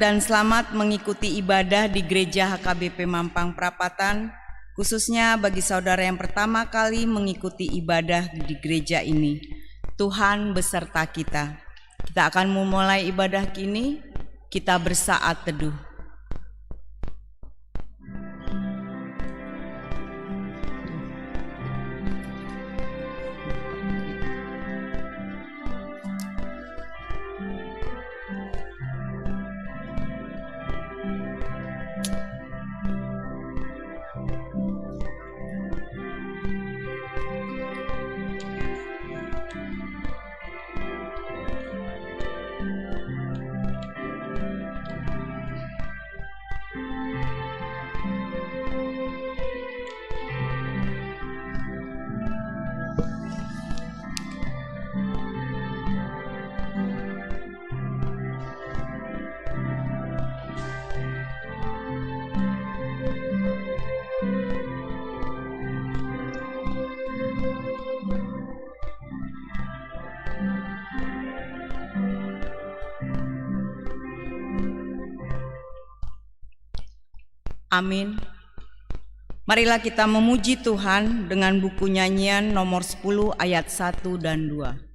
dan selamat mengikuti ibadah di Gereja HKBP Mampang Perapatan, khususnya bagi saudara yang pertama kali mengikuti ibadah di gereja ini. Tuhan beserta kita. Kita akan memulai ibadah kini, kita bersaat teduh. Amin. Marilah kita memuji Tuhan dengan buku nyanyian nomor 10 ayat 1 dan 2.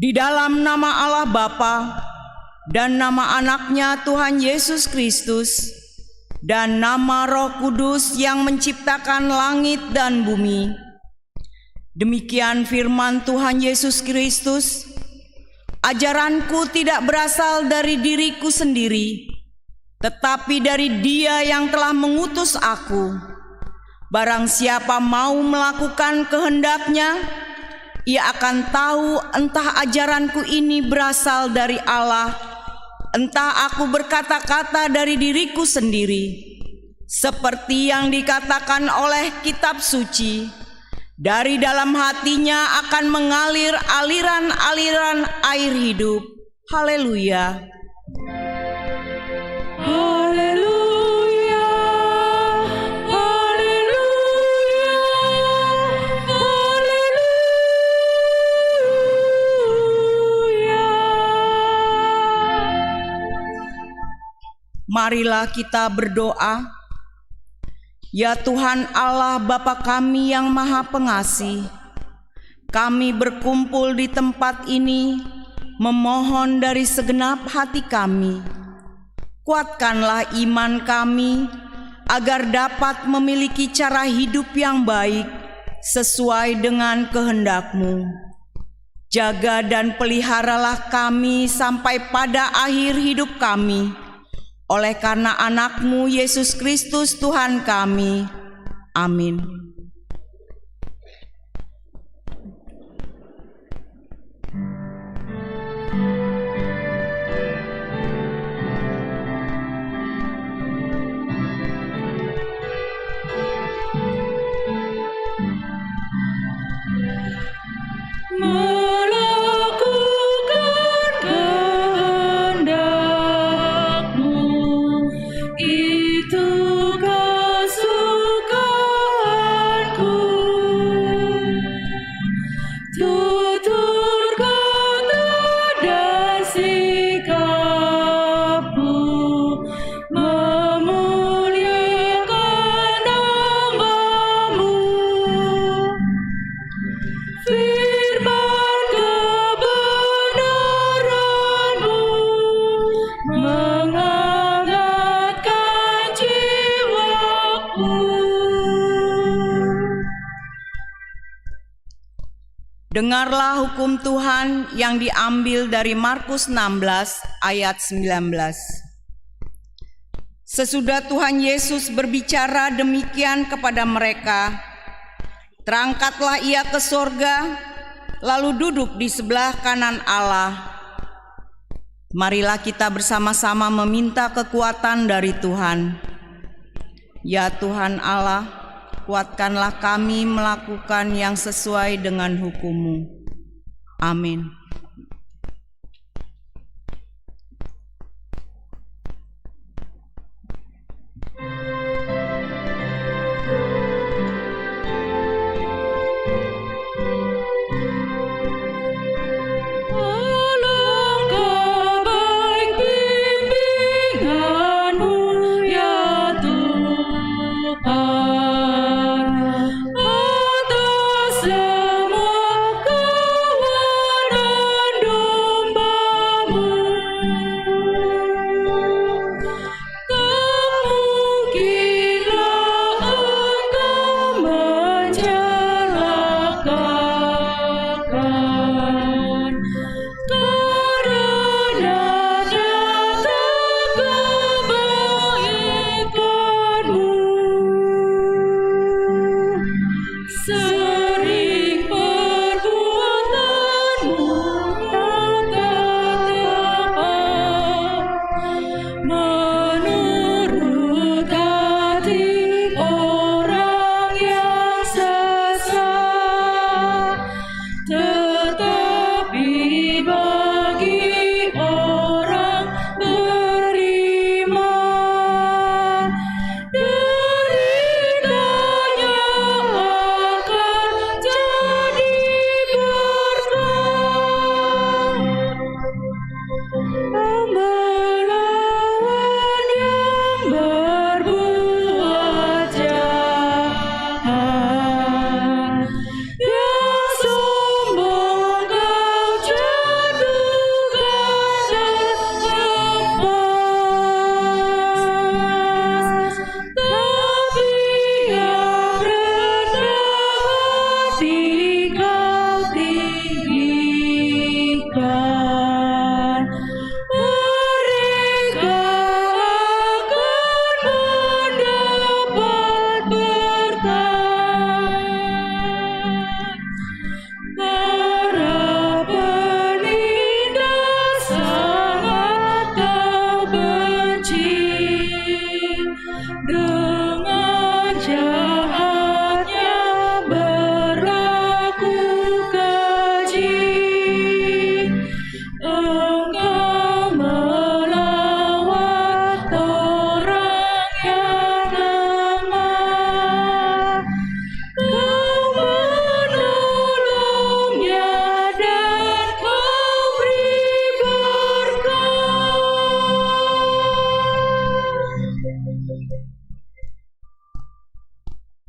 Di dalam nama Allah Bapa dan nama anaknya Tuhan Yesus Kristus dan nama Roh Kudus yang menciptakan langit dan bumi. Demikian firman Tuhan Yesus Kristus, ajaranku tidak berasal dari diriku sendiri, tetapi dari Dia yang telah mengutus aku. Barang siapa mau melakukan kehendak-Nya, ia akan tahu entah ajaranku ini berasal dari Allah, entah aku berkata-kata dari diriku sendiri. Seperti yang dikatakan oleh kitab suci, dari dalam hatinya akan mengalir aliran-aliran air hidup. Haleluya. Marilah kita berdoa. Ya Tuhan Allah Bapa kami yang Maha Pengasih, kami berkumpul di tempat ini memohon dari segenap hati kami. Kuatkanlah iman kami agar dapat memiliki cara hidup yang baik sesuai dengan kehendak-Mu. Jaga dan peliharalah kami sampai pada akhir hidup kami. oleh karena anakmu Yesus Kristus Tuhan kami. Amin. Dengarlah hukum Tuhan yang diambil dari Markus 16 ayat 19. Sesudah Tuhan Yesus berbicara demikian kepada mereka, terangkatlah ia ke sorga, lalu duduk di sebelah kanan Allah. Marilah kita bersama-sama meminta kekuatan dari Tuhan. Ya Tuhan Allah, kuatkanlah kami melakukan yang sesuai dengan hukum-Mu. Amin.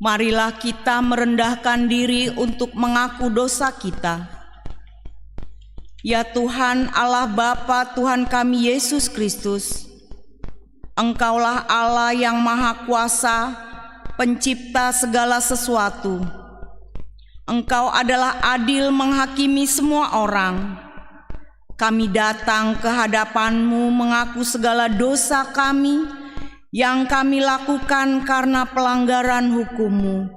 Marilah kita merendahkan diri untuk mengaku dosa kita. Ya Tuhan Allah Bapa Tuhan kami Yesus Kristus, Engkaulah Allah yang Maha Kuasa, pencipta segala sesuatu. Engkau adalah adil menghakimi semua orang. Kami datang ke hadapan-Mu mengaku segala dosa kami yang kami lakukan karena pelanggaran hukum-Mu,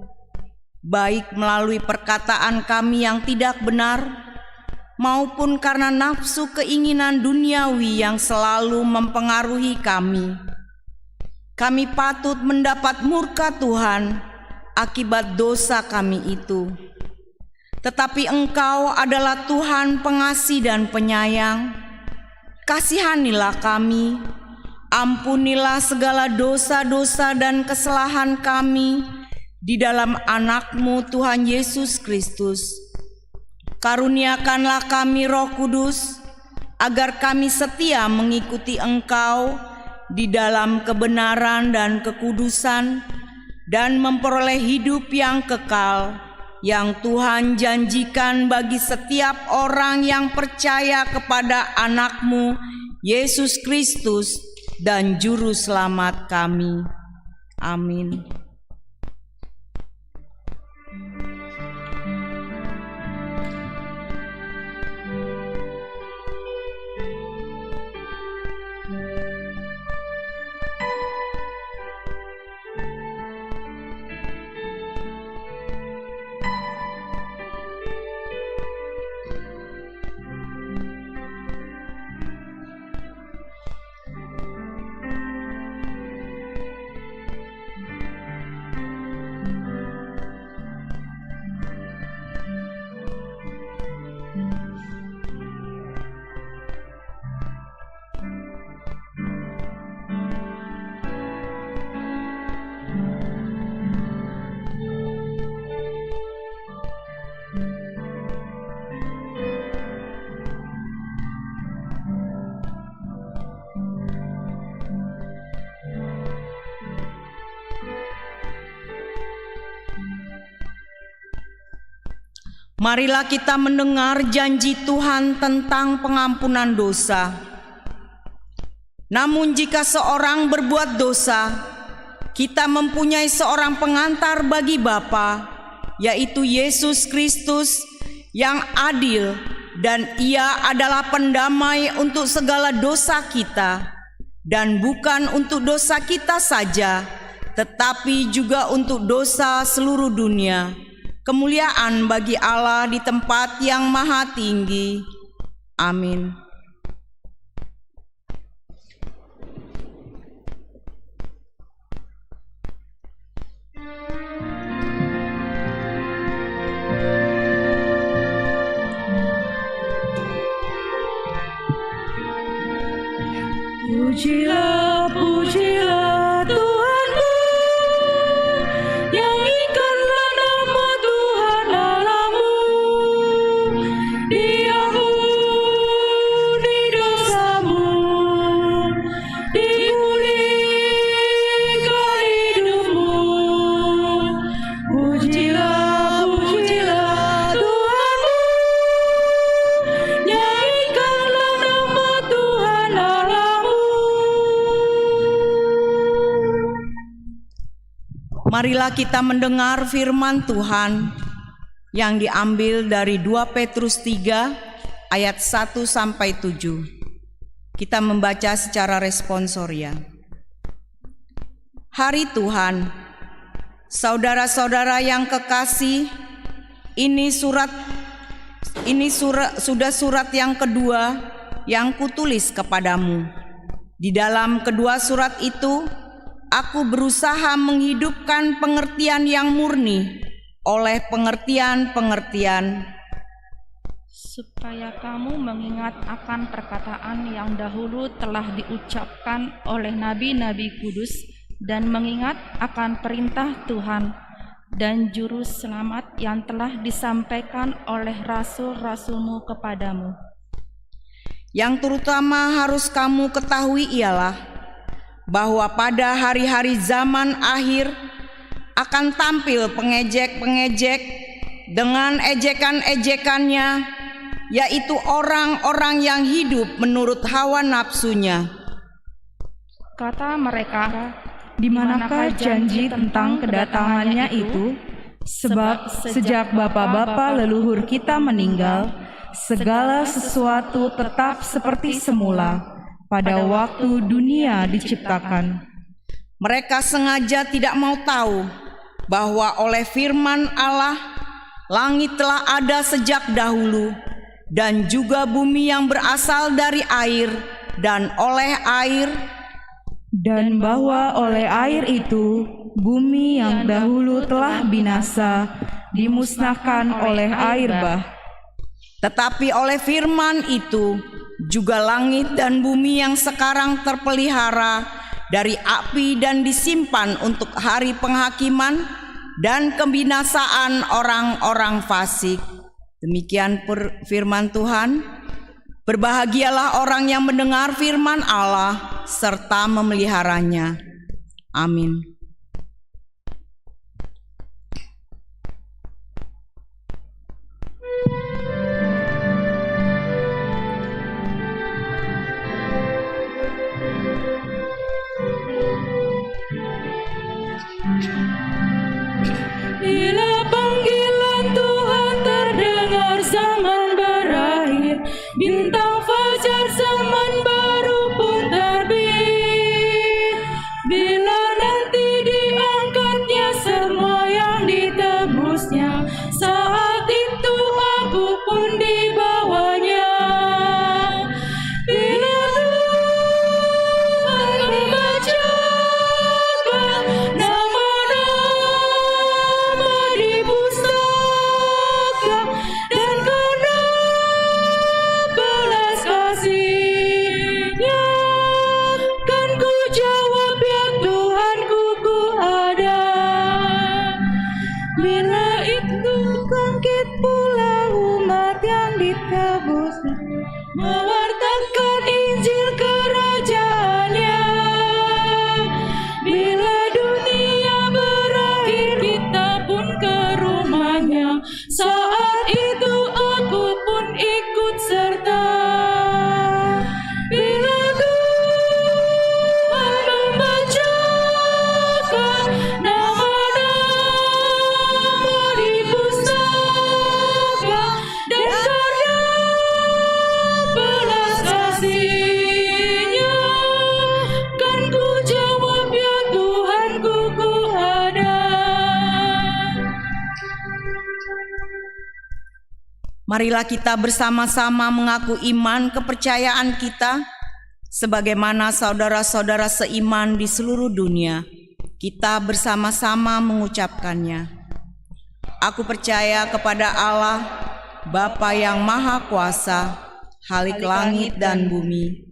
baik melalui perkataan kami yang tidak benar, maupun karena nafsu keinginan duniawi yang selalu mempengaruhi kami. Kami patut mendapat murka Tuhan akibat dosa kami itu. Tetapi Engkau adalah Tuhan pengasih dan penyayang. Kasihanilah kami, ampunilah segala dosa-dosa dan kesalahan kami di dalam Anak-Mu Tuhan Yesus Kristus. Karuniakanlah kami Roh Kudus, agar kami setia mengikuti Engkau di dalam kebenaran dan kekudusan, dan memperoleh hidup yang kekal, yang Tuhan janjikan bagi setiap orang yang percaya kepada Anak-Mu, Yesus Kristus, dan Juru Selamat kami. Amin. Marilah kita mendengar janji Tuhan tentang pengampunan dosa. Namun jika seorang berbuat dosa, kita mempunyai seorang pengantar bagi Bapa, yaitu Yesus Kristus yang adil, dan Ia adalah pendamai untuk segala dosa kita, dan bukan untuk dosa kita saja, tetapi juga untuk dosa seluruh dunia. Kemuliaan bagi Allah di tempat yang maha tinggi. Amin. Pujilah, pujilah Tuhanku, nyanyikanlah nama Tuhan Allahmu. Dia ampuni dosamu, dipulihkan hidupmu. Pujilah, pujilah Tuhanku, nyanyikanlah nama Tuhan Allahmu. Marilah kita mendengar firman Tuhan yang diambil dari 2 Petrus 3 ayat 1 sampai 7. Kita membaca secara responsoria. Hari Tuhan, saudara-saudara yang kekasih, ini sudah surat yang kedua yang kutulis kepadamu. Di dalam kedua surat itu, aku berusaha menghidupkan pengertian yang murni oleh pengertian-pengertian, supaya kamu mengingat akan perkataan yang dahulu telah diucapkan oleh nabi-nabi kudus, dan mengingat akan perintah Tuhan dan Juru Selamat yang telah disampaikan oleh rasul-rasulmu kepadamu. Yang terutama harus kamu ketahui ialah bahwa pada hari-hari zaman akhir akan tampil pengejek-pengejek dengan ejekan-ejekannya, yaitu orang-orang yang hidup menurut hawa nafsunya. Kata mereka, Di manakah janji tentang kedatangannya itu? Sebab sejak bapa-bapa leluhur kita meninggal, segala sesuatu tetap seperti semula pada waktu dunia diciptakan. Mereka sengaja tidak mau tahu bahwa oleh firman Allah langit telah ada sejak dahulu, dan juga bumi yang berasal dari air dan oleh air, Dan bahwa oleh air itu bumi yang dahulu telah binasa dimusnahkan oleh air bah. tetapi oleh firman itu juga langit dan bumi yang sekarang terpelihara dari api dan disimpan untuk hari penghakiman dan kebinasaan orang-orang fasik. Demikian firman Tuhan. Berbahagialah orang yang mendengar firman Allah serta memeliharanya. Amin. Bila panggilan Tuhan terdengar, zaman berakhir, bintang fajar zaman baru pun terbit. Bila nanti diangkatnya semua yang ditebusnya, saat itu aku pun dibawanya. Bila Tuhan membacakan nama-nama di pustaka, dan karena belas kasih-Nya, kan ku jawab, ya Tuhanku, ku ada. Bila itu bangkit pula umat yang ditebus, mewartakan Injil kerajaan-Nya. Bila dunia berakhir, kita pun ke rumahnya. Saat itu aku pun ikut serta. Bila Tuhan membacakan nama-nama di pustaka, dan karena belas kasih-Nya, kan ku jawab, ya Tuhanku, ku ada. Marilah kita bersama-sama mengaku iman kepercayaan kita sebagaimana saudara-saudara seiman di seluruh dunia. Kita bersama-sama mengucapkannya. Aku percaya kepada Allah, Bapa yang Maha Kuasa, Khalik langit dan bumi.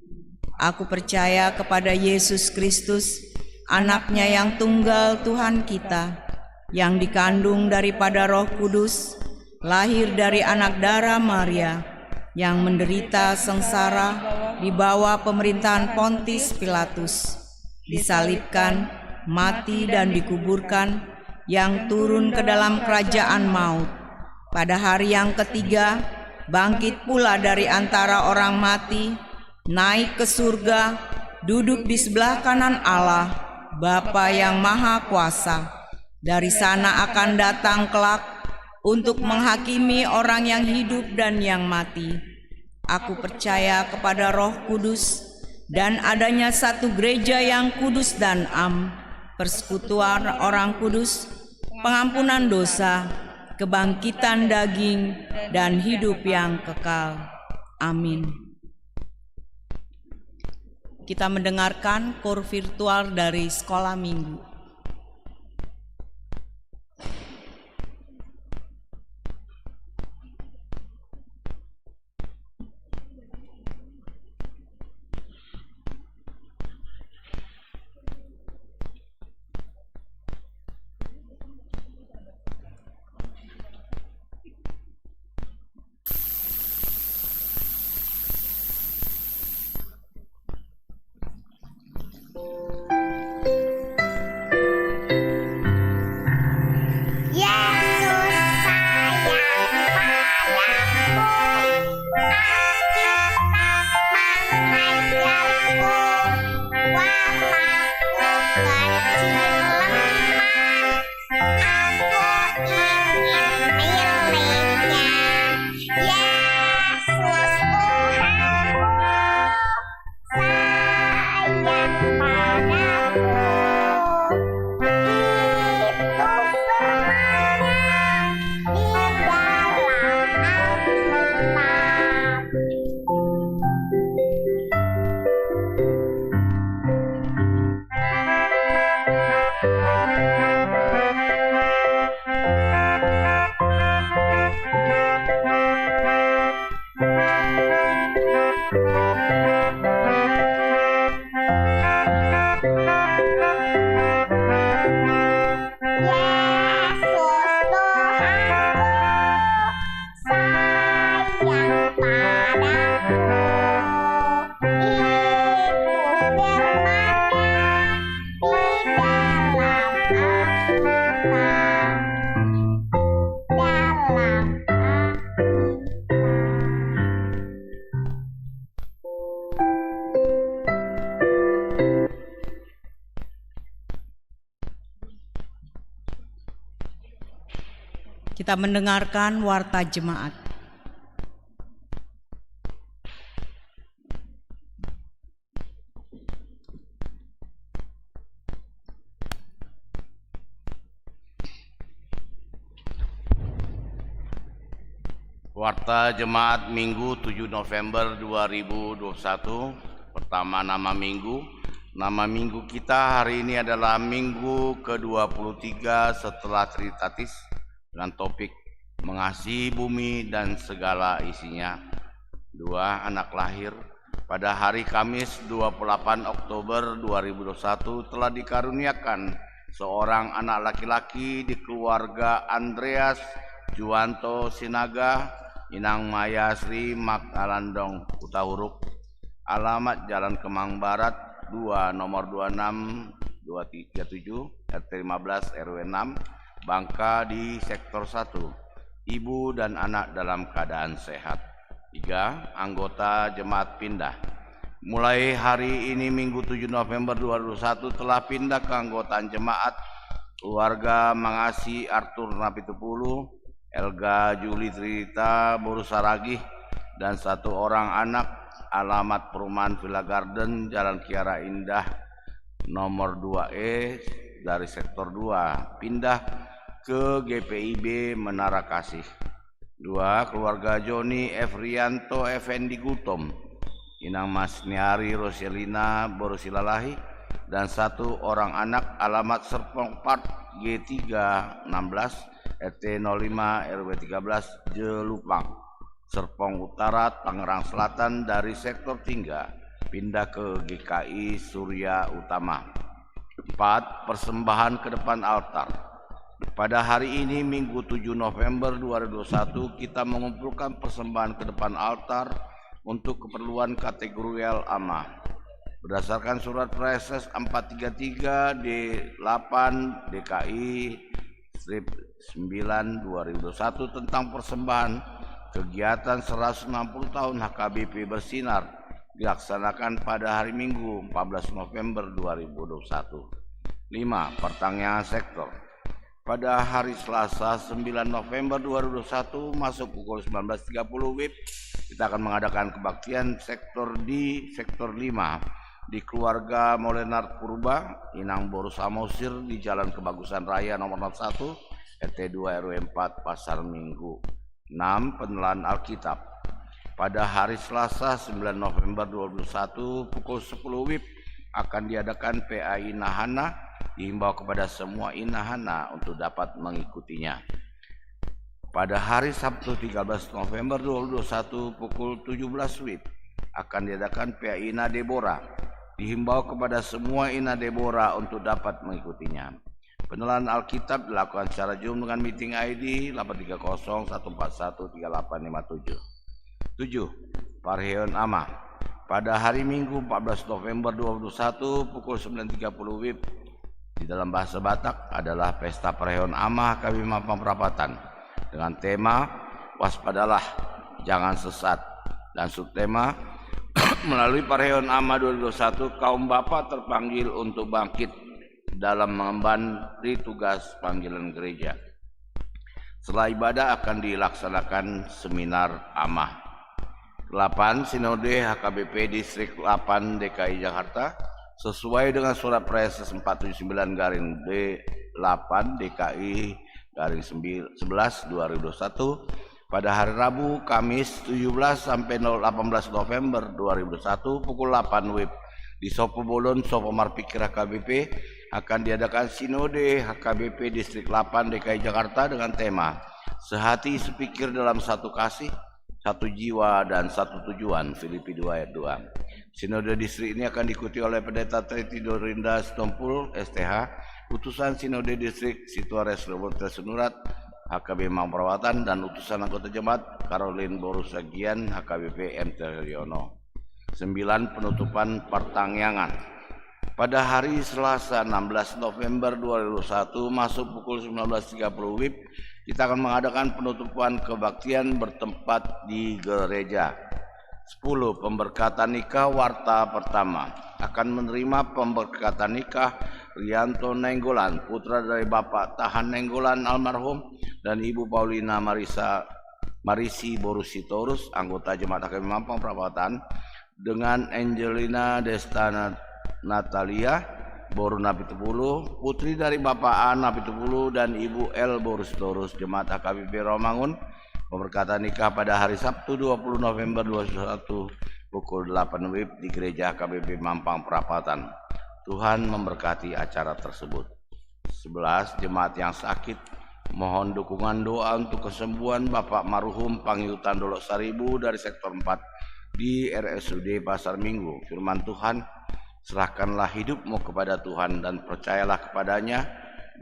Aku percaya kepada Yesus Kristus, Anaknya yang tunggal Tuhan kita, yang dikandung daripada Roh Kudus, lahir dari anak darah Maria, yang menderita sengsara di bawah pemerintahan Pontius Pilatus, disalibkan, mati dan dikuburkan, yang turun ke dalam kerajaan maut. Pada hari yang ketiga, bangkit pula dari antara orang mati, naik ke surga, duduk di sebelah kanan Allah, Bapa yang Maha Kuasa. Dari sana akan datang kelak untuk menghakimi orang yang hidup dan yang mati. Aku percaya kepada Roh Kudus dan adanya satu gereja yang kudus dan am, persekutuan orang kudus, pengampunan dosa, kebangkitan daging, dan hidup yang kekal. Amin. Kita mendengarkan kor virtual dari Sekolah Minggu. Kita mendengarkan warta jemaat. Warta Jemaat Minggu 7 November 2021. Pertama, nama minggu. Nama minggu kita hari ini adalah Minggu ke-23 setelah Trinitatis dengan topik mengasihi bumi dan segala isinya. 2. Anak lahir. Pada hari Kamis 28 Oktober 2021 telah dikaruniakan seorang anak laki-laki di keluarga Andreas Juwanto Sinaga, Inang Maya Sri Magdalandong Utahuruk. Alamat Jalan Kemang Barat 2 nomor 26 237 RT 15 RW 6 Bangka di sektor 1. Ibu dan anak dalam keadaan sehat. 3. Anggota jemaat pindah. Mulai hari ini Minggu 7 November 2021 telah pindah ke anggotaan jemaat keluarga Mangasi Arthur Napitupulu, Elga Juli Trita Borusaragih, dan 1 orang anak. Alamat perumahan Villa Garden, Jalan Kiara Indah nomor 2E dari sektor 2, pindah ke GPIB Menara Kasih. 2. Keluarga Joni Efrianto Effendi Gutom, Inang Masniari Roselina Borusilalahi, dan 1 orang anak. Alamat Serpong Park G3 16 RT 05 RW 13 Jelupang, Serpong Utara, Tangerang Selatan dari sektor 3, pindah ke GKI Surya Utama. 4. Persembahan ke depan altar. Pada hari ini Minggu 7 November 2021 kita mengumpulkan persembahan ke depan altar untuk keperluan kategorial AMA. Berdasarkan surat Preses 433 D8 DKI strip 9 2021 tentang persembahan kegiatan 160 tahun HKBP Bersinar dilaksanakan pada hari Minggu 14 November 2021. 5. Pertanyaan sektor. Pada hari Selasa 9 November 2021 masuk pukul 19.30 WIB kita akan mengadakan kebaktian sektor di sektor 5 di keluarga Molenar Purba, Inang Boru Samosir di Jalan Kebagusan Raya nomor 01 RT 2 RW 4 Pasar Minggu. 6. Penelan Alkitab. Pada hari Selasa 9 November 2021 pukul 10 WIB akan diadakan PAI Nahana, dihimbau kepada semua Inahana untuk dapat mengikutinya. Pada hari Sabtu 13 November 2021 pukul 17 WIB akan diadakan PAI Ina Deborah, dihimbau kepada semua Ina Deborah untuk dapat mengikutinya. Penelan Alkitab dilakukan secara Zoom dengan meeting ID 830-141-3857. 7. Parheon AMA. Pada hari Minggu 14 November 2021 pukul 9.30 WIB di dalam bahasa Batak adalah Pesta Parheon AMA HKBP Mampang Perapatan dengan tema Waspadalah, Jangan Sesat, dan subtema melalui Parheon AMA 2021 kaum bapa terpanggil untuk bangkit dalam mengemban tugas panggilan gereja. Setelah ibadah akan dilaksanakan seminar AMA. 8. Sinode HKBP Distrik 8 DKI Jakarta sesuai dengan surat Preses 479-D8 DKI 11 2021 pada hari Rabu, Kamis 17 sampai 18 November 2021 pukul 8 WIB di Sopo Bolon, Sopo Marpikir HKBP akan diadakan Sinode HKBP Distrik 8 DKI Jakarta dengan tema Sehati Sepikir dalam Satu Kasih, Satu Jiwa dan Satu Tujuan, Filipi 2 ayat 2. Sinode distrik ini akan diikuti oleh Pendeta Treti Dorinda Stompul STH, utusan Sinode Distrik Situares Roberta Senurat HKB Mampang Perapatan, dan utusan anggota jemaat Caroline Borusagian HKBP M. Teryono. 9. Penutupan pertangyangan. Pada hari Selasa 16 November 2021 masuk pukul 19.30 WIB kita akan mengadakan penutupan kebaktian bertempat di gereja. 10. Pemberkatan nikah warta pertama. Akan menerima pemberkatan nikah Rianto Nenggolan, putra dari Bapak Tahan Nenggolan almarhum, dan Ibu Paulina Marisi Borusitorus, anggota Jemaat HKBP Mampang Perapatan, dengan Angelina Desta Natalia Boru Napitupulu, putri dari Bapak An Napitupulu dan Ibu L Borusitorus, Jemaat HKBP Romangun, pemberkatan nikah pada hari Sabtu 20 November 2021 pukul 8 WIB di Gereja HKBP Mampang Perapatan. Tuhan memberkati acara tersebut. 11. Jemaat yang sakit, mohon dukungan doa untuk kesembuhan Bapak Marhum Pangiyutan Dolok Saribu dari sektor 4 di RSUD Pasar Minggu. Firman Tuhan, serahkanlah hidupmu kepada Tuhan dan percayalah kepadanya,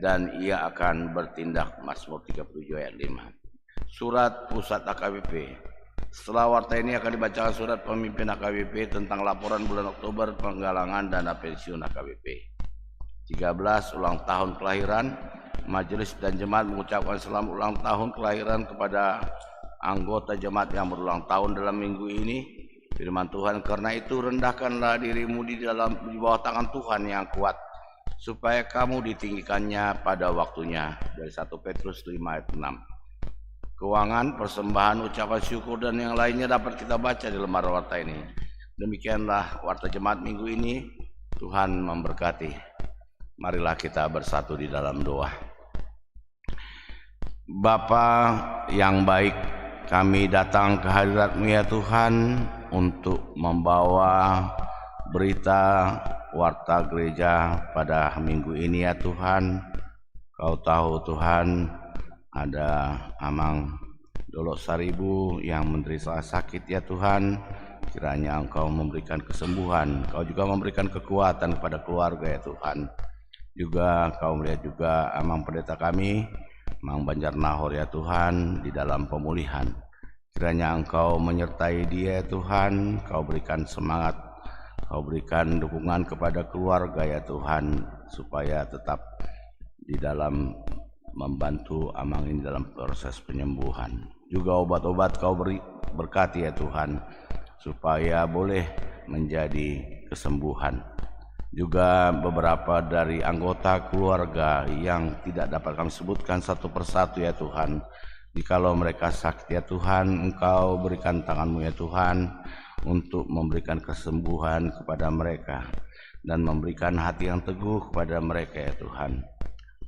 dan ia akan bertindak. Mazmur 37 ayat 5. Surat Pusat HKBP. Setelah warta ini akan dibacakan surat pemimpin HKBP tentang laporan bulan Oktober penggalangan dana pensiun HKBP. 13. Ulang tahun kelahiran. Majelis dan jemaat mengucapkan selamat ulang tahun kelahiran kepada anggota jemaat yang berulang tahun dalam minggu ini. Firman Tuhan, karena itu rendahkanlah dirimu di bawah tangan Tuhan yang kuat, supaya kamu ditinggikannya pada waktunya. Dari 1 Petrus 5 ayat 6. Keuangan, persembahan, ucapan syukur dan yang lainnya dapat kita baca di lembar warta ini. Demikianlah warta jemaat minggu ini. Tuhan memberkati. Marilah kita bersatu di dalam doa. Bapa yang baik, kami datang ke hadirat-Mu ya Tuhan untuk membawa berita warta gereja pada minggu ini ya Tuhan. Kau tahu Tuhan, ada Amang Dolok Saribu yang menderita sakit ya Tuhan. Kiranya Engkau memberikan kesembuhan, Kau juga memberikan kekuatan kepada keluarga ya Tuhan. Juga Kau melihat juga Amang pendeta kami, Amang Banjar Nahor ya Tuhan, di dalam pemulihan. Kiranya Engkau menyertai dia ya Tuhan, Kau berikan semangat, Kau berikan dukungan kepada keluarga ya Tuhan, supaya tetap di dalam membantu Amang ini dalam proses penyembuhan. Juga obat-obat Kau berkati ya Tuhan, supaya boleh menjadi kesembuhan. Juga beberapa dari anggota keluarga yang tidak dapat kami sebutkan satu persatu ya Tuhan, jikalau mereka sakit ya Tuhan, Engkau berikan tangan-Mu ya Tuhan untuk memberikan kesembuhan kepada mereka dan memberikan hati yang teguh kepada mereka ya Tuhan.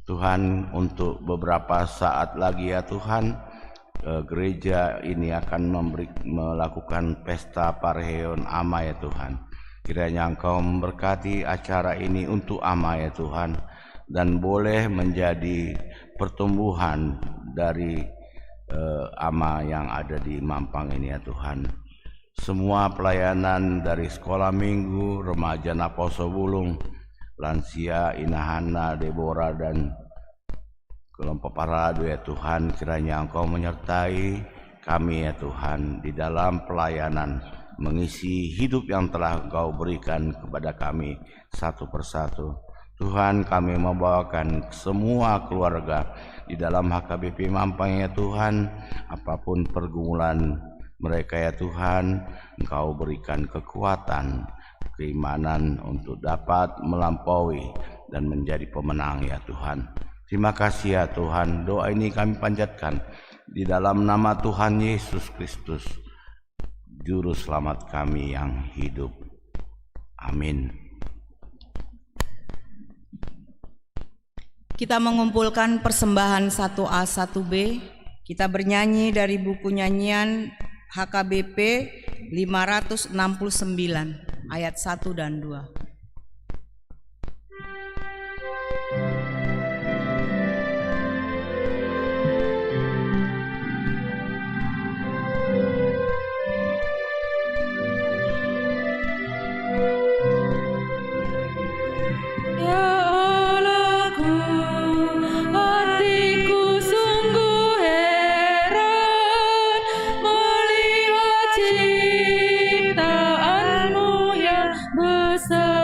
Tuhan, untuk beberapa saat lagi ya Tuhan, gereja ini akan melakukan pesta Parheon Ama ya Tuhan. Kiranya Engkau memberkati acara ini untuk Ama ya Tuhan, dan boleh menjadi pertumbuhan dari Ama yang ada di Mampang ini ya Tuhan. Semua pelayanan dari sekolah minggu, remaja Naposo Bulung, lansia Inahana, Deborah, dan kelompok Parado ya Tuhan, kiranya Engkau menyertai kami ya Tuhan di dalam pelayanan, mengisi hidup yang telah Engkau berikan kepada kami satu persatu. Tuhan, kami membawakan semua keluarga di dalam HKBP Mampang ya Tuhan, apapun pergumulan mereka ya Tuhan, Engkau berikan kekuatan, keimanan untuk dapat melampaui dan menjadi pemenang ya Tuhan. Terima kasih ya Tuhan. Doa ini kami panjatkan di dalam nama Tuhan Yesus Kristus, Juru Selamat kami yang hidup. Amin. Kita mengumpulkan persembahan 1A 1B. Kita bernyanyi dari buku nyanyian HKBP 569 ayat 1 dan 2. Ciptaanmu yang besar.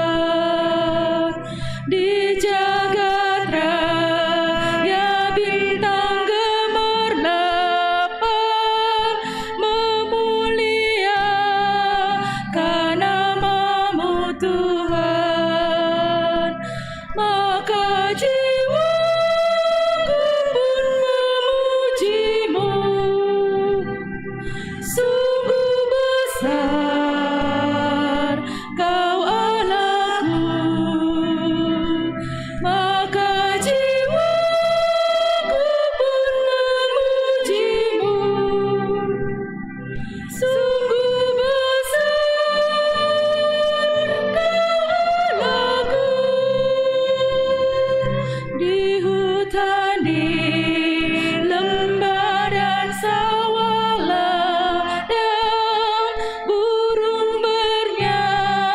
bertanding, lembah dan sawah ladang, burung bernyanyi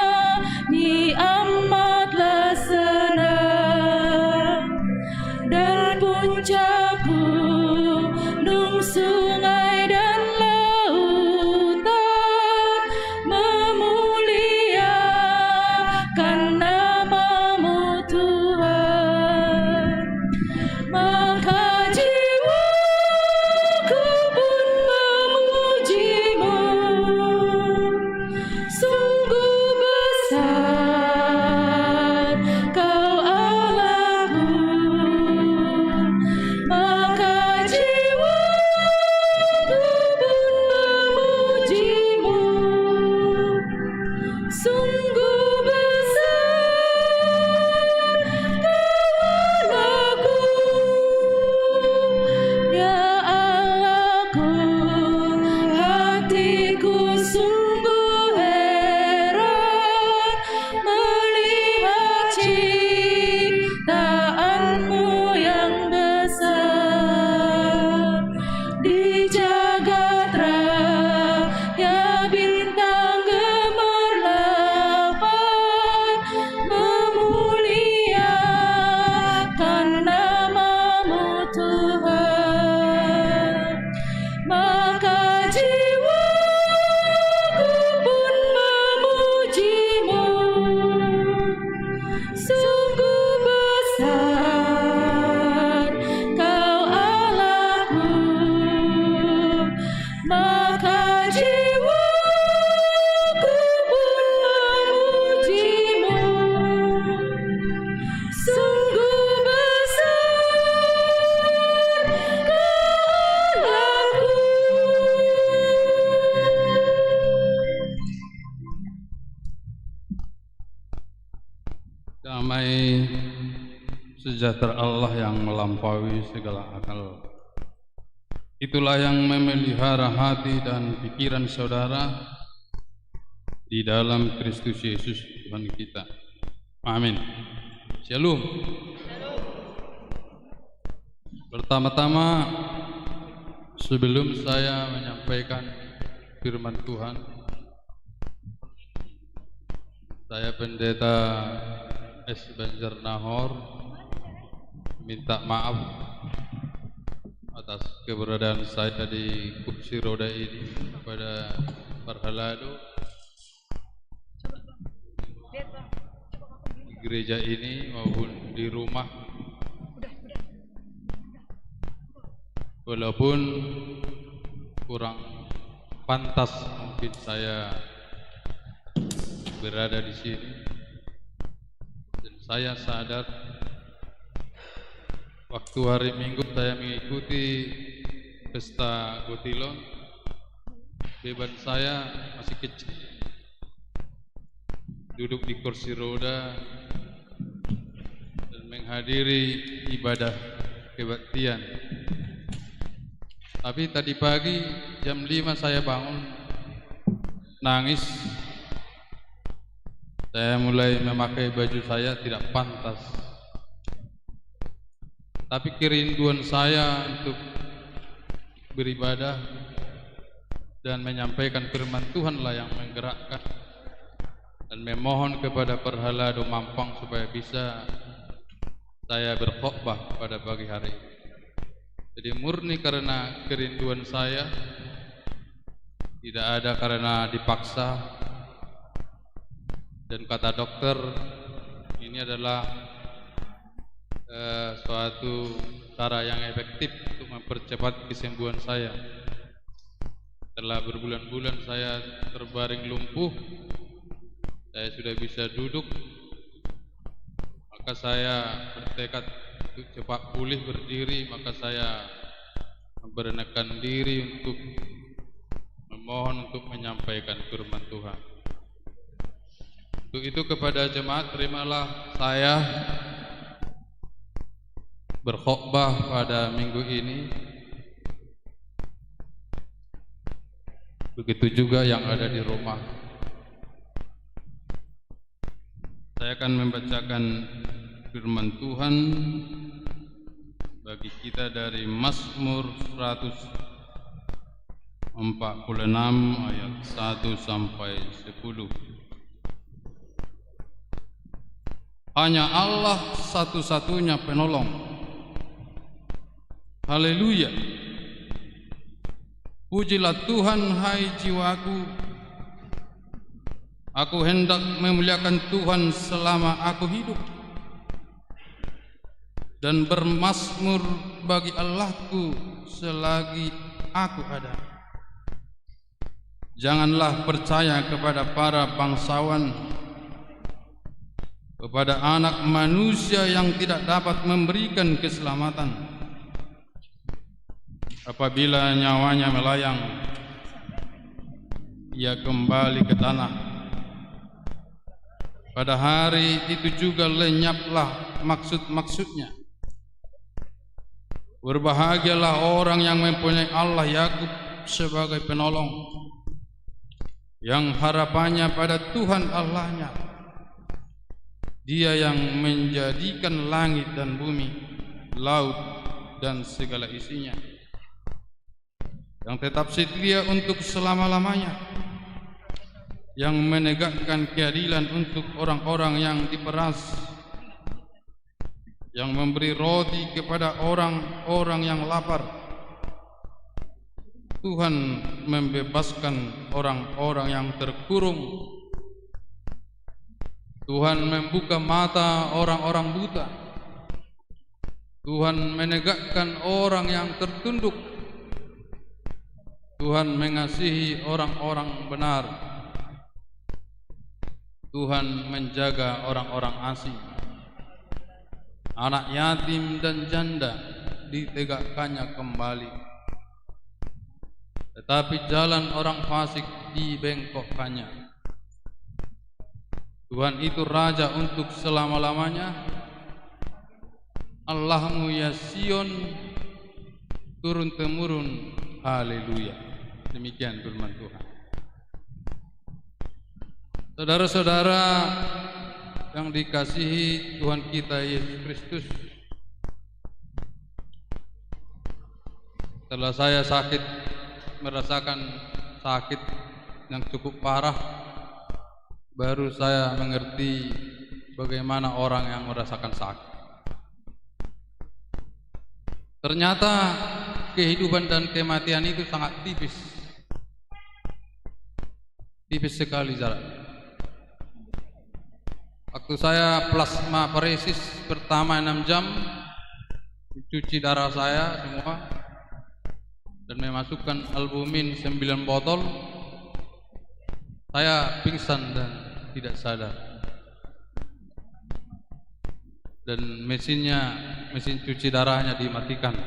amatlah senang, dan puncak gunung, sungai dan lautan memuliakan nama-Mu Tuhan. Maka jiwaku pun memuji-Mu, sungguh besar Kau Allahku. Maka jiwaku pun memuji-Mu, sungguh besar Kau Allahku. Ya Allahku, hatiku sungguh heran melihat ciptaan-Mu yang besar. Di jagat raya bintang gemerlapan memuliakan nama-Mu Tuhan. Maka jiwaku pun memuji-Mu, sungguh besar Kau Allahku. Maka jiwaku pun memuji-Mu, sungguh besar Kau Allahku. Damai sejahtera Allah yang melampaui segala akal, itulah yang memelihara hati dan pikiran saudara di dalam Kristus Yesus Tuhan kita. Amin. Shalom. Pertama-tama, sebelum saya menyampaikan firman Tuhan, saya Pendeta S. Banjarnahor minta maaf atas keberadaan saya di kursi roda ini pada Parhalado di gereja ini maupun di rumah. Walaupun kurang pantas mungkin saya berada di sini, dan saya sadar waktu hari Minggu saya mengikuti pesta Gotilon, beban saya masih kecil, duduk di kursi roda dan menghadiri ibadah kebaktian. Tapi tadi pagi jam 5 saya bangun nangis. Saya mulai memakai baju saya tidak pantas. Tapi kerinduan saya untuk beribadah dan menyampaikan firman Tuhanlah yang menggerakkan, dan memohon kepada Parhalado Mampang supaya bisa saya berkhotbah pada pagi hari ini. Jadi murni karena kerinduan saya, tidak ada karena dipaksa. Dan kata dokter, ini adalah suatu cara yang efektif untuk mempercepat kesembuhan saya. Setelah berbulan-bulan saya terbaring lumpuh, saya sudah bisa duduk, maka saya bertekad untuk cepat pulih berdiri. Maka saya memberanikan diri untuk memohon untuk menyampaikan firman Tuhan. Untuk itu kepada jemaat, terimalah saya berkhotbah pada minggu ini. Begitu juga yang ada di rumah. Saya akan membacakan firman Tuhan kita dari Mazmur 146 ayat 1 sampai 10. Hanya Allah satu-satunya penolong. Haleluya. Pujilah Tuhan, hai jiwaku. Aku hendak memuliakan Tuhan selama aku hidup, dan bermazmur bagi Allahku selagi aku ada. Janganlah percaya kepada para bangsawan, kepada anak manusia yang tidak dapat memberikan keselamatan. Apabila nyawanya melayang, ia kembali ke tanah. Pada hari itu juga lenyaplah maksud-maksudnya. Berbahagialah orang yang mempunyai Allah Yakub sebagai penolong, yang harapannya pada Tuhan Allahnya. Dia yang menjadikan langit dan bumi, laut dan segala isinya, yang tetap setia untuk selama-lamanya, yang menegakkan keadilan untuk orang-orang yang diperas, yang memberi roti kepada orang-orang yang lapar. Tuhan membebaskan orang-orang yang terkurung. Tuhan membuka mata orang-orang buta. Tuhan menegakkan orang yang tertunduk. Tuhan mengasihi orang-orang benar. Tuhan menjaga orang-orang asing. Anak yatim dan janda ditegakkannya kembali, tetapi jalan orang fasik dibengkokkannya. Tuhan itu Raja untuk selama-lamanya. Allahmu ya Sion, turun-temurun. Haleluya. Demikian firman Tuhan. Saudara-saudara yang dikasihi Tuhan kita Yesus Kristus, setelah saya merasakan sakit yang cukup parah, baru saya mengerti bagaimana orang yang merasakan sakit. Ternyata kehidupan dan kematian itu sangat tipis. Tipis sekali jaraknya. Waktu saya plasmaferesis pertama 6 jam, cuci darah saya semua dan memasukkan albumin 9 botol, saya pingsan dan tidak sadar. Dan mesin cuci darahnya dimatikan.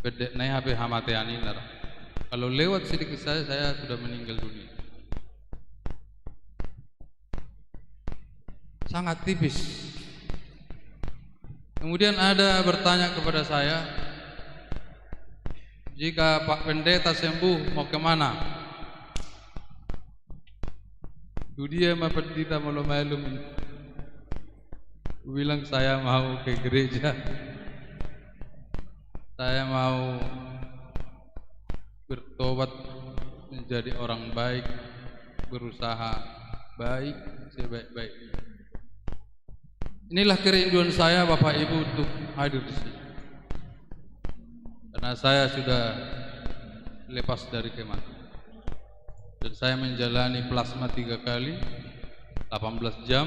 Bedek naik HP hamateani nara. Kalau lewat sedikit saya sudah meninggal dunia. Sangat tipis. Kemudian ada bertanya kepada saya, jika Pak Pendeta sembuh mau kemana? Dia mapendita malu-malu. Bilang saya mau ke gereja. Saya mau bertobat menjadi orang baik, berusaha baik sebaik-baiknya. Inilah kerinduan saya Bapak Ibu untuk hadir di sini. Karena saya sudah lepas dari kematian. Dan saya menjalani plasma 3 kali 18 jam,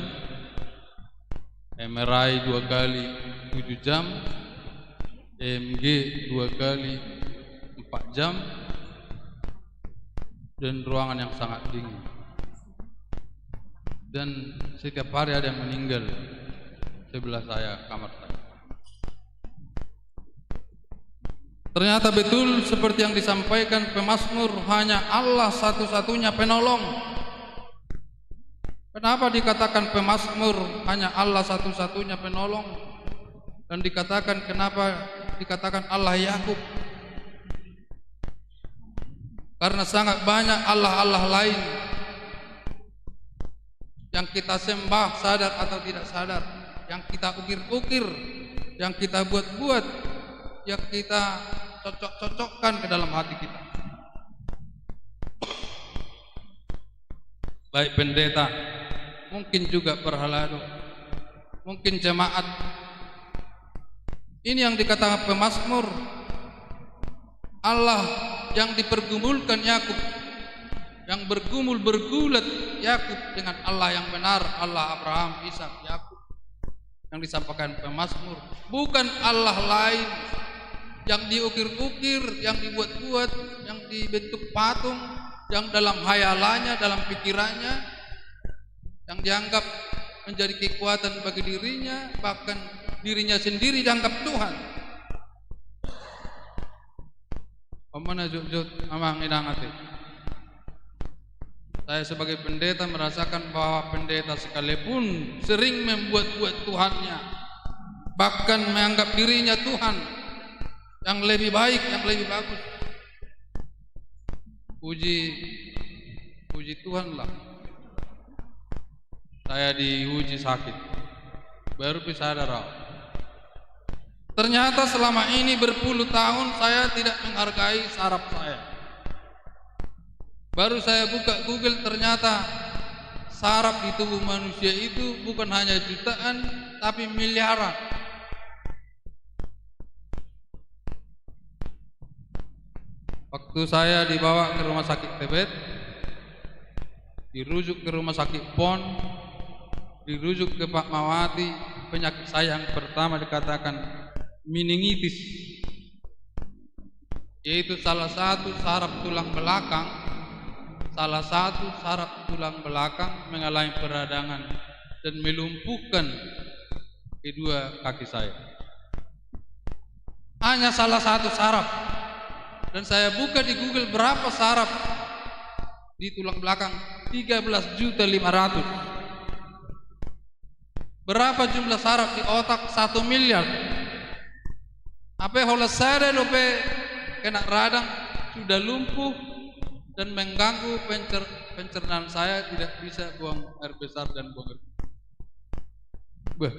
MRI 2 kali 7 jam, EMG 2 kali 4 jam, dan ruangan yang sangat dingin. Dan setiap hari ada yang meninggal sebelah saya, kamar saya. Ternyata betul seperti yang disampaikan pemazmur, hanya Allah satu-satunya penolong. Kenapa dikatakan pemazmur hanya Allah satu-satunya penolong? Dan kenapa dikatakan Allah Yakub? Karena sangat banyak Allah-Allah lain yang kita sembah sadar atau tidak sadar. yang kita ukir-ukir, yang kita buat-buat, yang kita cocok-cocokkan ke dalam hati kita. Baik pendeta, mungkin juga perhalado, mungkin jemaat. Ini yang dikatakan pemazmur, Allah yang dipergumulkan Yakub, yang bergumul bergulat Yakub dengan Allah yang benar, Allah Abraham, Ishak, Yakub, yang disampaikan pemazmur, bukan Allah lain yang diukir-ukir, yang dibuat-buat, yang dibentuk patung, yang dalam hayalannya, dalam pikirannya, yang dianggap menjadi kekuatan bagi dirinya, bahkan dirinya sendiri dianggap Tuhan. Pemana jujut amang idangati. Saya sebagai pendeta merasakan bahwa pendeta sekalipun sering membuat-buat Tuhannya, bahkan menganggap dirinya Tuhan yang lebih baik, yang lebih bagus. Puji Tuhan lah. Saya diuji sakit, baru sadar. Ternyata selama ini berpuluh tahun saya tidak menghargai saraf saya. Baru saya buka Google, ternyata saraf di tubuh manusia itu bukan hanya jutaan, tapi miliaran. Waktu saya dibawa ke rumah sakit Tibet, dirujuk ke rumah sakit PON, dirujuk ke Pak Mawati, penyakit saya yang pertama dikatakan meningitis, yaitu salah satu saraf tulang belakang mengalami peradangan dan melumpuhkan kedua kaki saya. Hanya salah satu saraf. Dan saya buka di Google berapa saraf di tulang belakang, 13.500.000. Berapa jumlah saraf di otak? 1 miliar. Apa hola saya lope kena radang, sudah lumpuh dan mengganggu pencernaan saya, tidak bisa buang air besar dan buang air.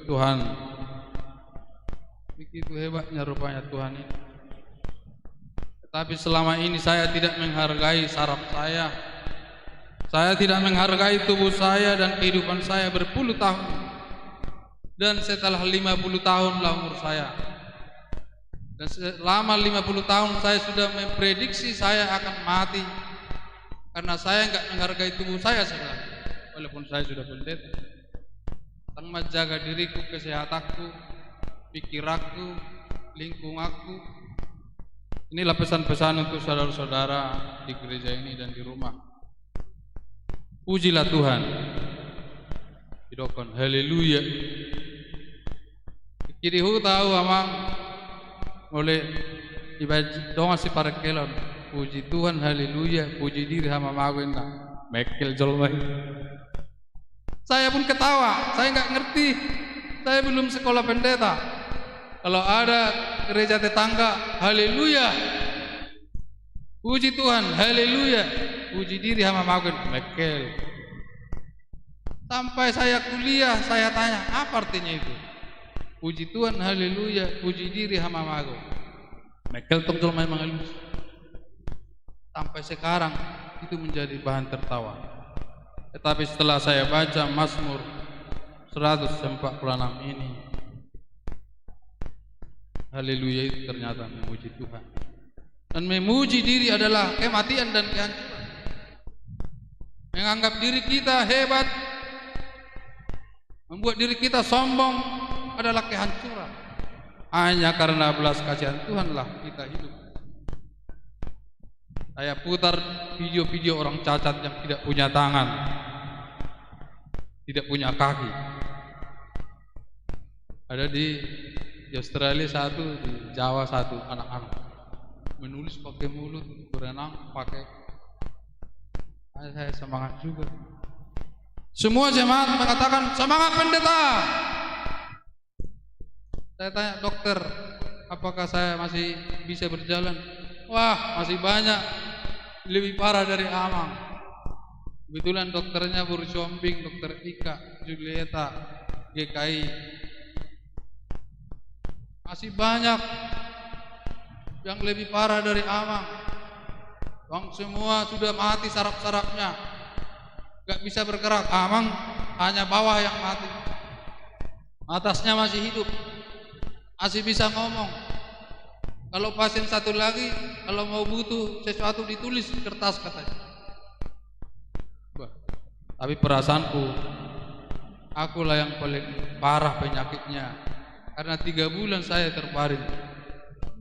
Tuhan, begitu hebatnya rupanya Tuhan ini. Tapi selama ini saya tidak menghargai saraf saya. Saya tidak menghargai tubuh saya dan kehidupan saya berpuluh tahun. Dan setelah 50 tahun lah umur saya. Dan selama 50 tahun saya sudah memprediksi saya akan mati. Karena saya enggak menghargai tubuh saya sebenarnya. Walaupun saya sudah pendeta. Tang menjaga diriku, kesehatanku, pikiranku, lingkunganku. Inilah pesan-pesan untuk saudara-saudara di gereja ini dan di rumah. Pujilah Tuhan. Hidokon haleluya. Kiri hu tahu amang oleh ibadah doa si para kelon. Puji Tuhan haleluya, puji diri hama mawenda. Mekel jolmai. Saya pun ketawa, saya enggak ngerti. Saya belum sekolah pendeta. Kalau ada gereja tetangga, haleluya, puji Tuhan, haleluya, puji diri hama magun, mekel. Sampai saya kuliah, saya tanya, apa artinya itu? Puji Tuhan, haleluya, puji diri hama magun, mekel tongtol memang halus. Sampai sekarang itu menjadi bahan tertawa. Tetapi setelah saya baca Mazmur 146 ini, haleluya, itu ternyata memuji Tuhan. Dan memuji diri adalah kematian dan kehancuran. Menganggap diri kita hebat, membuat diri kita sombong adalah kehancuran. Hanya karena belas kasihan Tuhanlah kita hidup. Saya putar video-video orang cacat yang tidak punya tangan, tidak punya kaki. Ada di Australia satu, di Jawa satu, anak-anak menulis pakai mulut, berenang pakai. Saya semangat juga. Semua jemaat mengatakan semangat pendeta. Saya tanya dokter, apakah saya masih bisa berjalan? Wah, masih banyak, lebih parah dari Amang. Kebetulan dokternya Burcombing, dokter Ika, Julieta, GKI, Masih banyak yang lebih parah dari Amang. Bang semua sudah mati saraf-sarafnya, gak bisa bergerak. Amang hanya bawah yang mati, atasnya masih hidup, masih bisa ngomong. Kalau pasien satu lagi, kalau mau butuh sesuatu ditulis di kertas katanya. Tapi perasaanku, akulah yang paling parah penyakitnya, karena 3 bulan saya terbaring.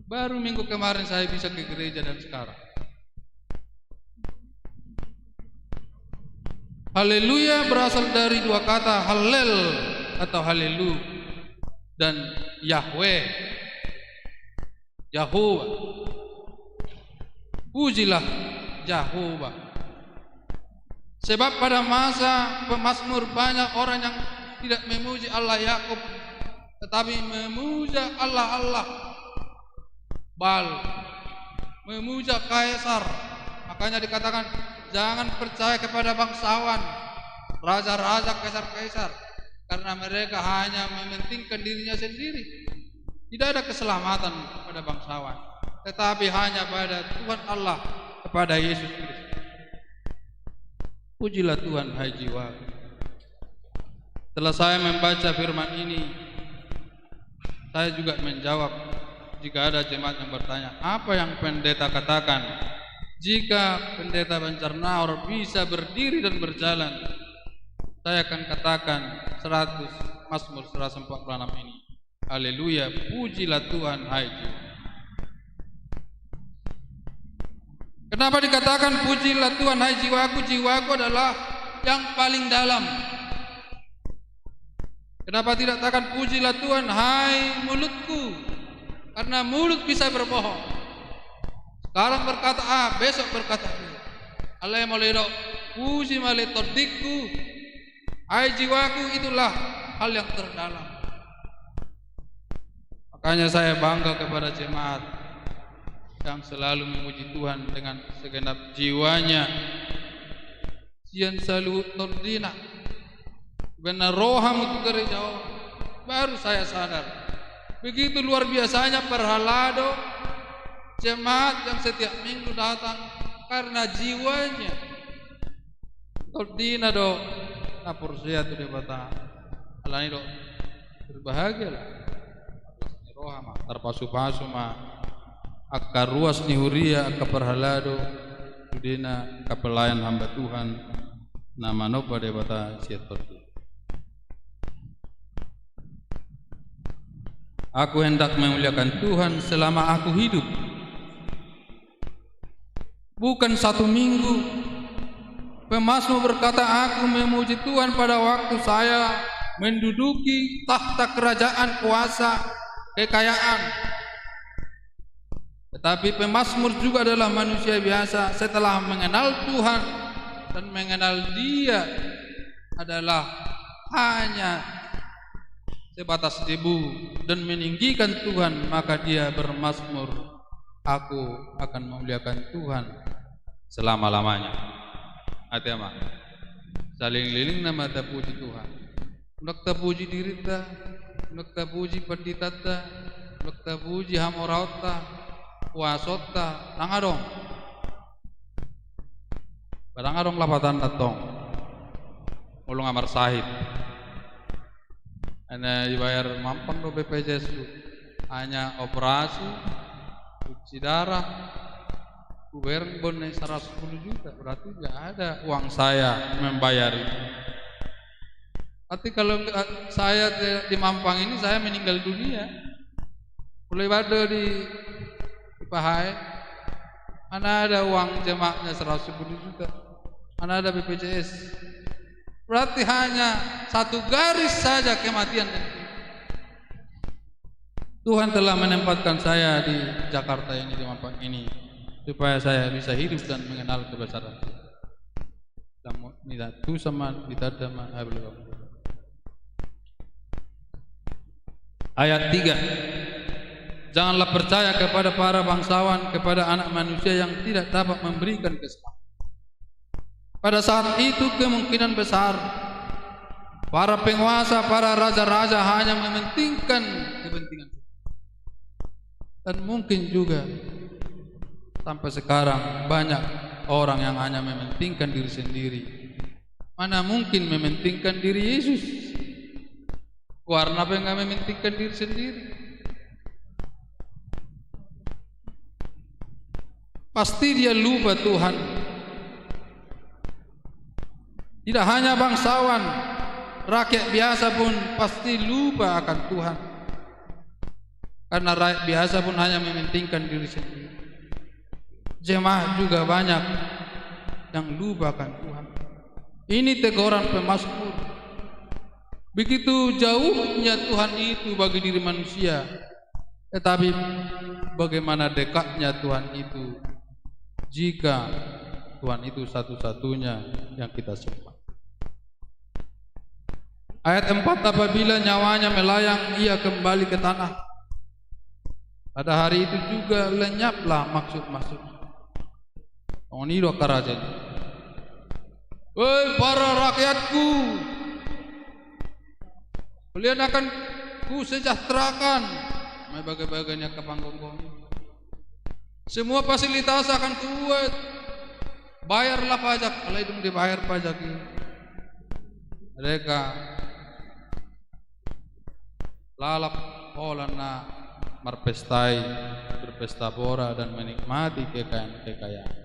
Baru minggu kemarin saya bisa ke gereja dan sekarang. Haleluya berasal dari 2 kata, halel atau halelu, dan Yahweh, Yahuwah. Pujilah Yahuwah. Sebab pada masa pemazmur banyak orang yang tidak memuji Allah Yakub, tetapi memuja Allah Baal, memuja Kaisar. Makanya dikatakan jangan percaya kepada bangsawan, raja-raja, kaisar-kaisar, karena mereka hanya mementingkan dirinya sendiri. Tidak ada keselamatan pada bangsawan, tetapi hanya pada Tuhan Allah, kepada Yesus Kristus. Pujilah Tuhan, hai jiwa. Setelah saya membaca firman ini, saya juga menjawab jika ada jemaat yang bertanya, apa yang pendeta katakan? Jika pendeta Banjarnahor bisa berdiri dan berjalan, saya akan katakan 100 Mazmur 146 ini. Haleluya, pujilah Tuhan, hai jiwa. Kenapa dikatakan pujilah Tuhan, hai jiwaku? Jiwaku adalah yang paling dalam. Kenapa tidak katakan pujilah Tuhan, hai mulutku? Karena mulut bisa berbohong. Sekarang berkata A, besok berkata B. Allah maledo, puji maletodikku, hai jiwaku, itulah hal yang terdalam. Makanya saya bangga kepada jemaat yang selalu memuji Tuhan dengan segenap jiwanya. Sian selalu tordina benar roham itu gereja. Baru saya sadar begitu luar biasanya perhalado jemaat yang setiap minggu datang, karena jiwanya tordina do napursia tu debata alani do berbahagialah roham terpasu-pasu ma akka ruas ni huria akka perhalado udena akka pelayan hamba Tuhan nama nopa debata siatortu. Aku hendak memuliakan Tuhan selama aku hidup, bukan 1 minggu. Pemazmur berkata, aku memuji Tuhan pada waktu saya menduduki tahta kerajaan, kuasa, kekayaan. Tetapi pemazmur juga adalah manusia biasa setelah mengenal Tuhan dan mengenal Dia adalah hanya sebatas debu dan meninggikan Tuhan, maka dia bermazmur, aku akan memuliakan Tuhan selama-lamanya. Atema saling liling nama terpuji Tuhan, nak terpuji dirita, nak terpuji penditata, nak terpuji hamorauta, wasota, nangadong badangadong lapatan tatong ulung amar sahib ana dibayar mampang do BPJS lu, hanya operasi cuci darah kuber bonai 110 juta, berarti nggak ada uang saya membayar itu. Tapi kalau saya di Mampang ini saya meninggal dunia, mulai bado di Pahai, mana ada uang jemaahnya 110 juta, mana ada BPJS. Berarti hanya 1 garis saja kematian. Tuhan telah menempatkan saya di Jakarta ini, di Mampang ini, supaya saya bisa hidup dan mengenal kebesaran Tuhan. Sama ditadama ayat 3. Janganlah percaya kepada para bangsawan, kepada anak manusia yang tidak dapat memberikan keselamatan. Pada saat itu kemungkinan besar para penguasa, para raja-raja hanya mementingkan kepentingan. Dan mungkin juga sampai sekarang banyak orang yang hanya mementingkan diri sendiri. Mana mungkin mementingkan diri Yesus? Karena apa yang mementingkan diri sendiri? Pasti dia lupa Tuhan. Tidak hanya bangsawan, rakyat biasa pun pasti lupa akan Tuhan. Karena rakyat biasa pun hanya mementingkan diri sendiri. Jemaat juga banyak yang lupa akan Tuhan. Ini teguran pemazmur. Begitu jauhnya Tuhan itu bagi diri manusia, tetapi bagaimana dekatnya Tuhan itu jika Tuhan itu satu-satunya yang kita sembah. Ayat 4, apabila nyawanya melayang, ia kembali ke tanah. Pada hari itu juga lenyaplah maksud-maksudnya. Ini dua kerajaan. Woi para rakyatku, kalian akan ku sejahterakan. Bagai-bagainya kepanggong-gong. Semua fasilitas akan kuat. Bayarlah pajak. Kalau itu dibayar pajak ini, mereka lalap holana marpestai, berpesta pora dan menikmati kekayaan.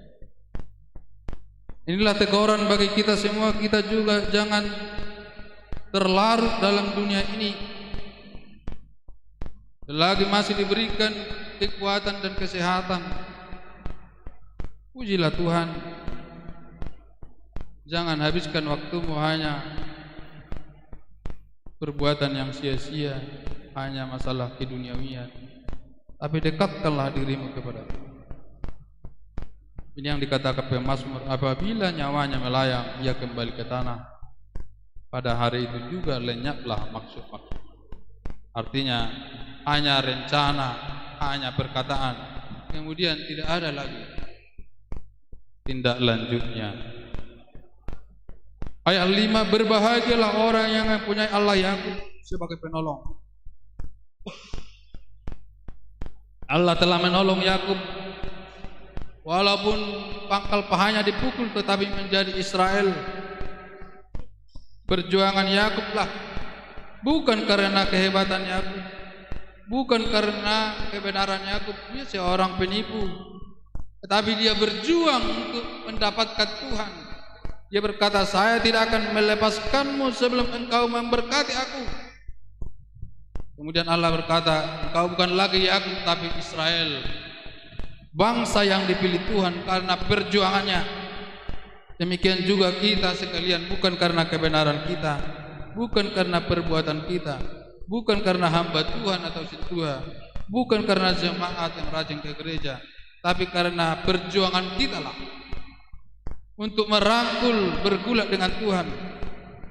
Inilah teguran bagi kita semua. Kita juga jangan terlarut dalam dunia ini. Selagi masih diberikan kekuatan dan kesehatan, pujilah Tuhan. Jangan habiskan waktumu hanya perbuatan yang sia-sia, hanya masalah keduniawian, tapi dekatkanlah dirimu kepada Tuhan. Ini yang dikatakan pemazmur, apabila nyawanya melayang, ia kembali ke tanah. Pada hari itu juga lenyaplah maksud-maksud. Artinya hanya rencana, hanya perkataan, kemudian tidak ada lagi tindak lanjutnya. Ayat 5, berbahagialah orang yang mempunyai Allah Yakub sebagai penolong. Allah telah menolong Yakub. Walaupun pangkal pahanya dipukul, tetapi menjadi Israel. Perjuangan Yakublah, bukan karena kehebatan Yakub, bukan karena kebenaran Yakub. Dia seorang penipu, tetapi dia berjuang untuk mendapatkan Tuhan. Dia berkata, saya tidak akan melepaskanmu sebelum engkau memberkati aku. Kemudian Allah berkata, engkau bukan lagi Yakub tapi Israel, bangsa yang dipilih Tuhan karena perjuangannya. Demikian juga kita sekalian, bukan karena kebenaran kita, bukan karena perbuatan kita, bukan karena hamba Tuhan atau sintua, bukan karena jemaat yang rajin ke gereja, tapi karena perjuangan kita lah untuk merangkul, bergulat dengan Tuhan,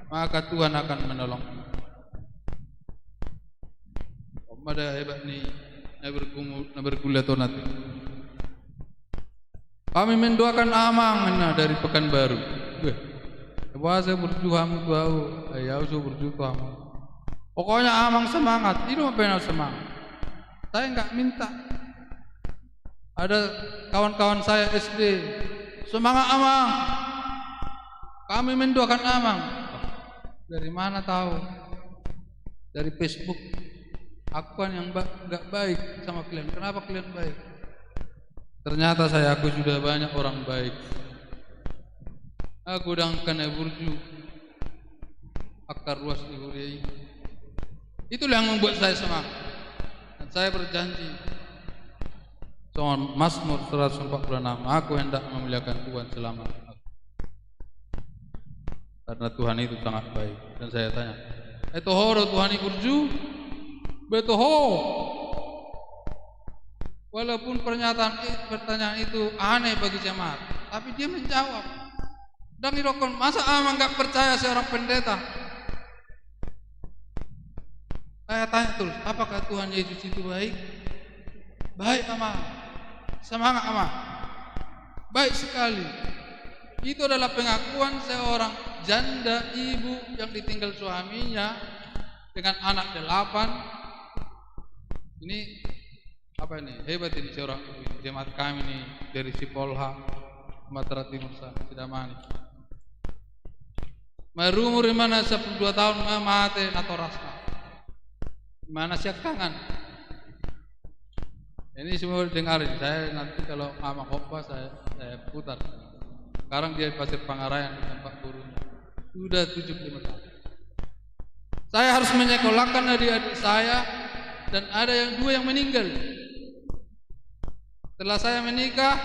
maka Tuhan akan menolong. Ada hebat nih, bergulat nanti. Kami mendoakan Amang dari Pekanbaru. Bahasa berjuang bau, ayah usah berjuang. Pokoknya Amang semangat, ini mau pengen semangat. Saya enggak minta. Ada kawan-kawan saya SD, semangat Amang. Kami mendoakan Amang. Dari mana tahu? Dari Facebook. Aku kan yang enggak baik sama kalian. Kenapa kalian baik? Ternyata aku sudah banyak orang baik. Aku dan kena burju akar ruas di Huriai. Itulah yang membuat saya semangat. Dan saya berjanji soal Mazmur 146, aku hendak memuliakan Tuhan selama aku. Karena Tuhan itu sangat baik. Dan saya tanya, itu horo Tuhan burju? Betul ho. Walaupun pertanyaan itu aneh bagi jemaat, tapi dia menjawab. Dan dirokon, masa Amang enggak percaya seorang pendeta? Saya tanya terus, apakah Tuhan Yesus itu baik? Baik Amang, semangat Amang, baik sekali. Itu adalah pengakuan seorang janda ibu yang ditinggal suaminya dengan anak 8. Ini Apa ini? Hebat ini seorang ibu ini. Jemaat kami ini dari Sipolha, Sumatera Timur sana, Sidamani. Merumur mana 12 tahun mati natorasna. Mana siak tangan. Ini semua dengarin. Saya nanti kalau ama khotbah saya putar. Sekarang dia di Pasir Pangarayan di tempat gurunya. Sudah 75 tahun. Saya harus menyekolahkan adik-adik saya dan ada yang 2 yang meninggal. Setelah saya menikah,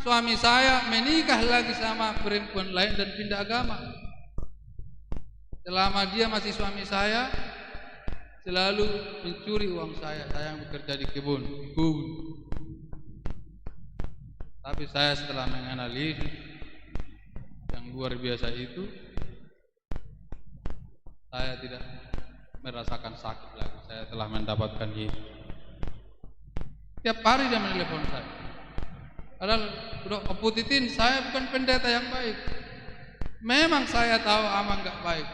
suami saya menikah lagi sama perempuan lain dan pindah agama. Selama dia masih suami saya, selalu mencuri uang saya yang bekerja di kebun. Tapi saya setelah menganalisis yang luar biasa itu, saya tidak merasakan sakit lagi. Saya telah mendapatkan Yesus. Tiap hari dia menelepon saya. Padahal udah keputitin, saya bukan pendeta yang baik. Memang saya tahu Amang enggak baik.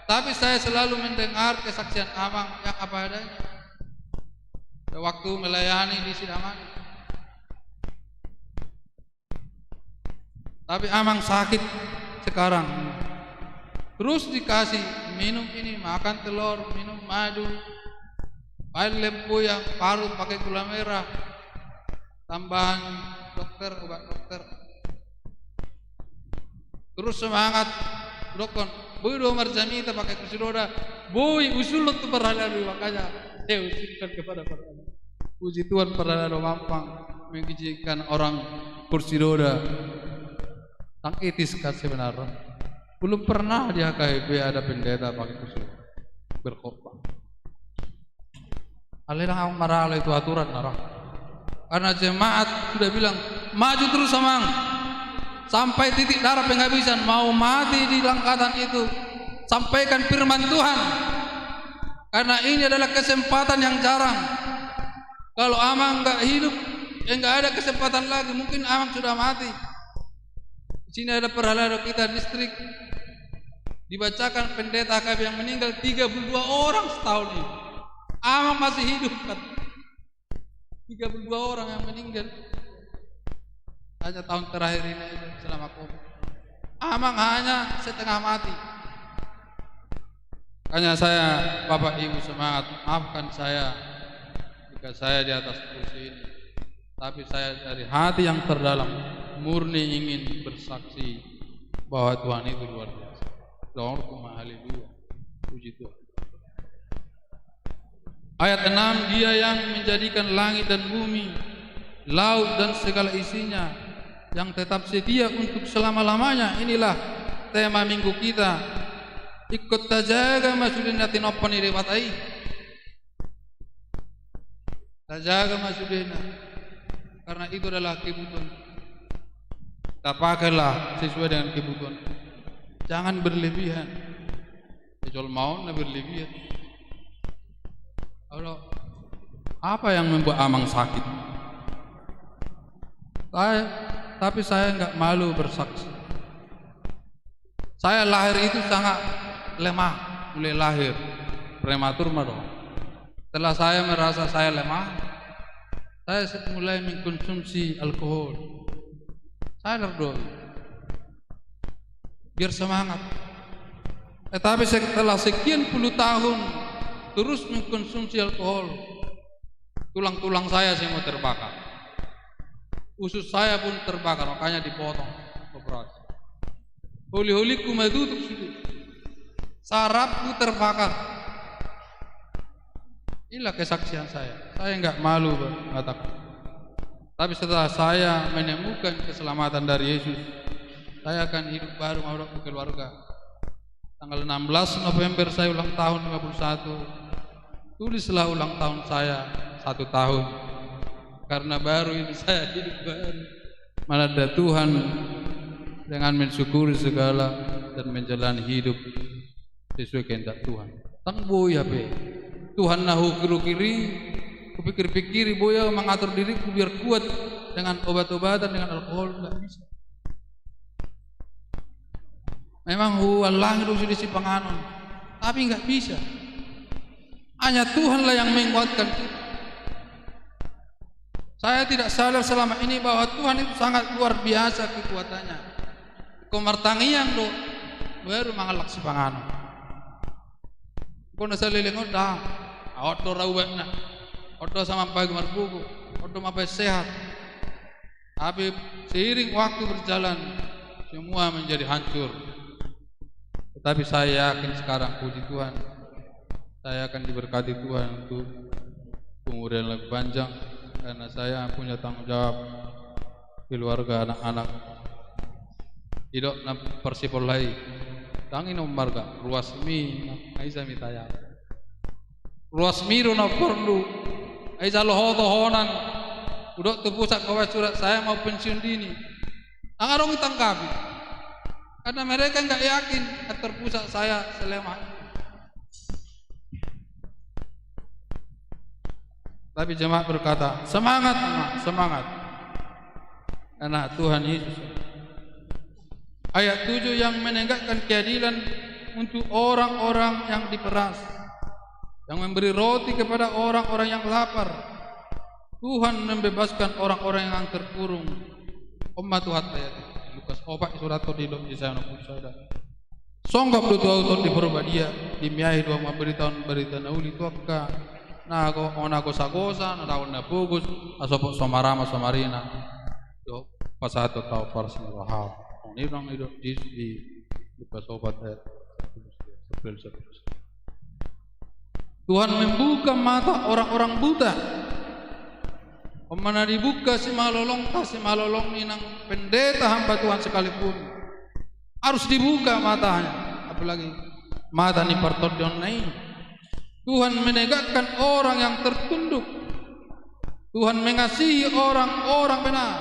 Tapi saya selalu mendengar kesaksian Amang yang apa adanya. Waktu melayani di Sidamani. Tapi Amang sakit sekarang. Terus dikasih minum ini, makan telur, minum madu, air lempu yang parut pakai gula merah, tambahan dokter, obat dokter. Terus semangat, dokter, boy do marjamita pakai kursi roda, boy usul untuk perhalalu, makanya saya usulkan kepada para puji Tuhan perhalalu mampang mengizinkan orang kursi roda. Sang etis kan sebenarnya. Belum pernah di HKBP ada pendeta pakai kursi berkhotbah. Alilang ang marala itu aturan narah. Karena jemaat sudah bilang maju terus Amang sampai titik darah penghabisan, mau mati di langkatan itu. Sampaikan firman Tuhan. Karena ini adalah kesempatan yang jarang. Kalau Amang enggak hidup, enggak ada kesempatan lagi. Mungkin Amang sudah mati. Di sini ada perhalala kita distrik. Dibacakan pendeta HKBP yang meninggal 32 orang setahun ini. Amang masih hidup kan? 32 orang yang meninggal. Hanya tahun terakhir ini selama COVID. Amang hanya setengah mati. Hanya saya, Bapak Ibu semangat, maafkan saya jika saya di atas kursi ini. Tapi saya dari hati yang terdalam murni ingin bersaksi bahwa Tuhan itu luar biasa. Haleluya. Puji Tuhan. Ayat 6, Dia yang menjadikan langit dan bumi, laut dan segala isinya, yang tetap setia untuk selama-lamanya. Inilah tema minggu kita. Ikut tajaga masudina tinopani rewatai. Tajaga masudina. Karena itu adalah kebutuhan. Kita pakailah sesuai dengan kebutuhan. Jangan berlebihan. Kecuali mau berlebihan. Allah, apa yang membuat Amang sakit? Tapi saya enggak malu bersaksi. Saya lahir itu sangat lemah, mulai lahir prematur madong. Setelah saya merasa saya lemah, saya mulai mengkonsumsi alkohol. Saya berdoa biar semangat. Tapi setelah sekian puluh tahun terus mengkonsumsi alkohol, tulang-tulang saya semua terbakar, usus saya pun terbakar, makanya dipotong operasi. Holi-holiku madutuk sudah, sarafku terbakar. Inilah kesaksian saya. Saya enggak malu mengatakan. Tapi setelah saya menemukan keselamatan dari Yesus, saya akan hidup baru menghadap keluarga. Tanggal 16 November saya ulang tahun 51. Tulislah ulang tahun saya 1 tahun. Karena baru ini saya hidup baru. Mana ada Tuhan dengan mensyukuri segala dan menjalani hidup sesuai kehendak Tuhan. Tang boya be. Tuhan nahu kiri-kiri, kupikir-pikiri boya mengatur diriku biar kuat dengan obat-obatan, dengan alkohol, enggak bisa. Memang Allah itu sudah si penganon, tapi enggak bisa. Hanya Tuhanlah yang menguatkan kita. Saya tidak sadar selama ini bahwa Tuhan itu sangat luar biasa kekuatannya. Komartangian do baru mangalak sepangano. Kau nasa leleng dah, auto rawatna, auto sama pagi marpuku, auto mapai sehat. Tapi seiring waktu berjalan, semua menjadi hancur. Tetapi saya yakin sekarang, puji Tuhan, saya akan diberkati Tuhan untuk umur yang lebih panjang, karena saya punya tanggung jawab keluarga anak-anak. Tidak na persipolai, tangin marga ruas mi aisa mitaya. Ruas miru na perlu aisa lohoto honan. Udah terpusat kawan surat saya mau pensiun dini. Angarong tanggapi, karena mereka nggak yakin terpusat saya selama. Tapi jemaat berkata, semangat, semangat. Karena Tuhan Yesus. Ayat 7 yang menegakkan keadilan untuk orang-orang yang diperas, yang memberi roti kepada orang-orang yang lapar. Tuhan membebaskan orang-orang yang terkurung. Umat Tuhan ayat Lukas opak surat di dok di sana pun saudara. Songgap du tuh di Purbadia di miahi dua berita nauli tuaka. Nah ako ona gosa-gosa na daun na pugus asopok somarama somarina. Yo pasato tau parsi rahal. Ini orang itu di Lukas opat ayat 11. Tuhan membuka mata orang-orang buta. Mana dibuka si malolong ni nang pendeta hamba Tuhan sekalipun harus dibuka matanya, apalagi mata ni partodion nai. Tuhan menegakkan orang yang tertunduk. Tuhan mengasihi orang-orang benar.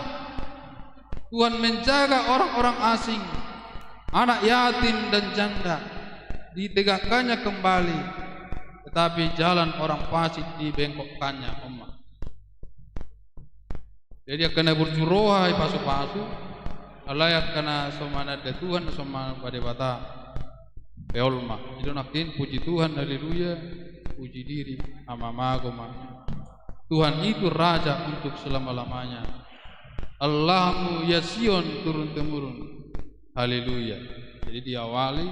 Tuhan menjaga orang-orang asing, anak yatim dan janda ditegakkannya kembali, tetapi jalan orang fasik dibengkokkannya umat. Jadi kena berjuroha pasu-pasu, alayak kena somana de Tuhan somana pada bata peolma. Itu nakin puji Tuhan, haleluya, puji diri, amamagoma. Tuhan itu raja untuk selama-lamanya. Allahmu ya Sion turun temurun, haleluya. Jadi diawali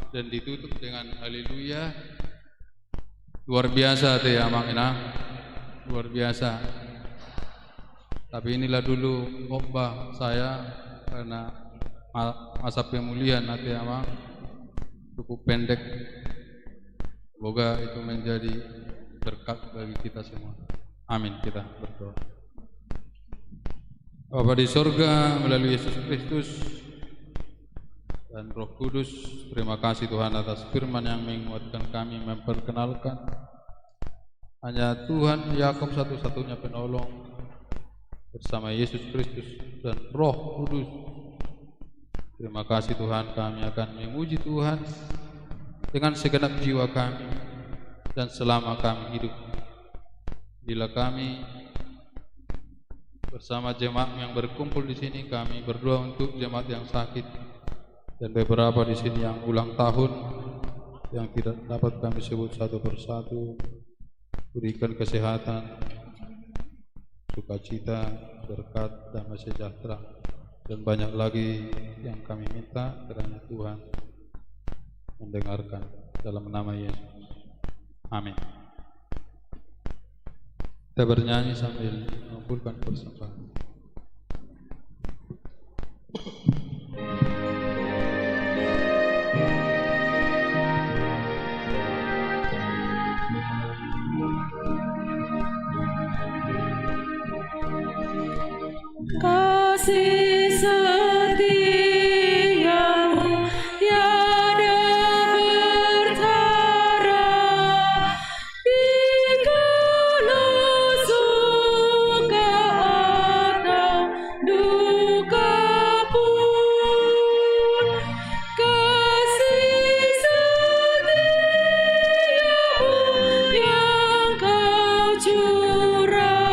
dan ditutup dengan haleluya. Luar biasa teh amangina, luar biasa. Tapi inilah dulu khotbah saya, karena masa pemulihan nanti amang cukup pendek. Semoga itu menjadi berkat bagi kita semua. Amin. Kita berdoa. Bapa di surga, melalui Yesus Kristus dan Roh Kudus, terima kasih Tuhan atas firman yang menguatkan kami, memperkenalkan hanya Tuhan Yakub satu-satunya penolong, bersama Yesus Kristus dan Roh Kudus. Terima kasih Tuhan, kami akan memuji Tuhan dengan segenap jiwa kami dan selama kami hidup. Bila kami bersama jemaat yang berkumpul di sini, kami berdoa untuk jemaat yang sakit dan beberapa di sini yang ulang tahun yang tidak dapat kami sebut satu persatu. Berikan kesehatan, sukacita, berkat, damai sejahtera, dan banyak lagi yang kami minta kiranya Tuhan mendengarkan dalam nama Yesus. Amin. Kita bernyanyi sambil mengumpulkan persembahan. Kasih setiamu tiada bertara, dikalau suka atau duka pun. Kasih setiamu yang kau curahkan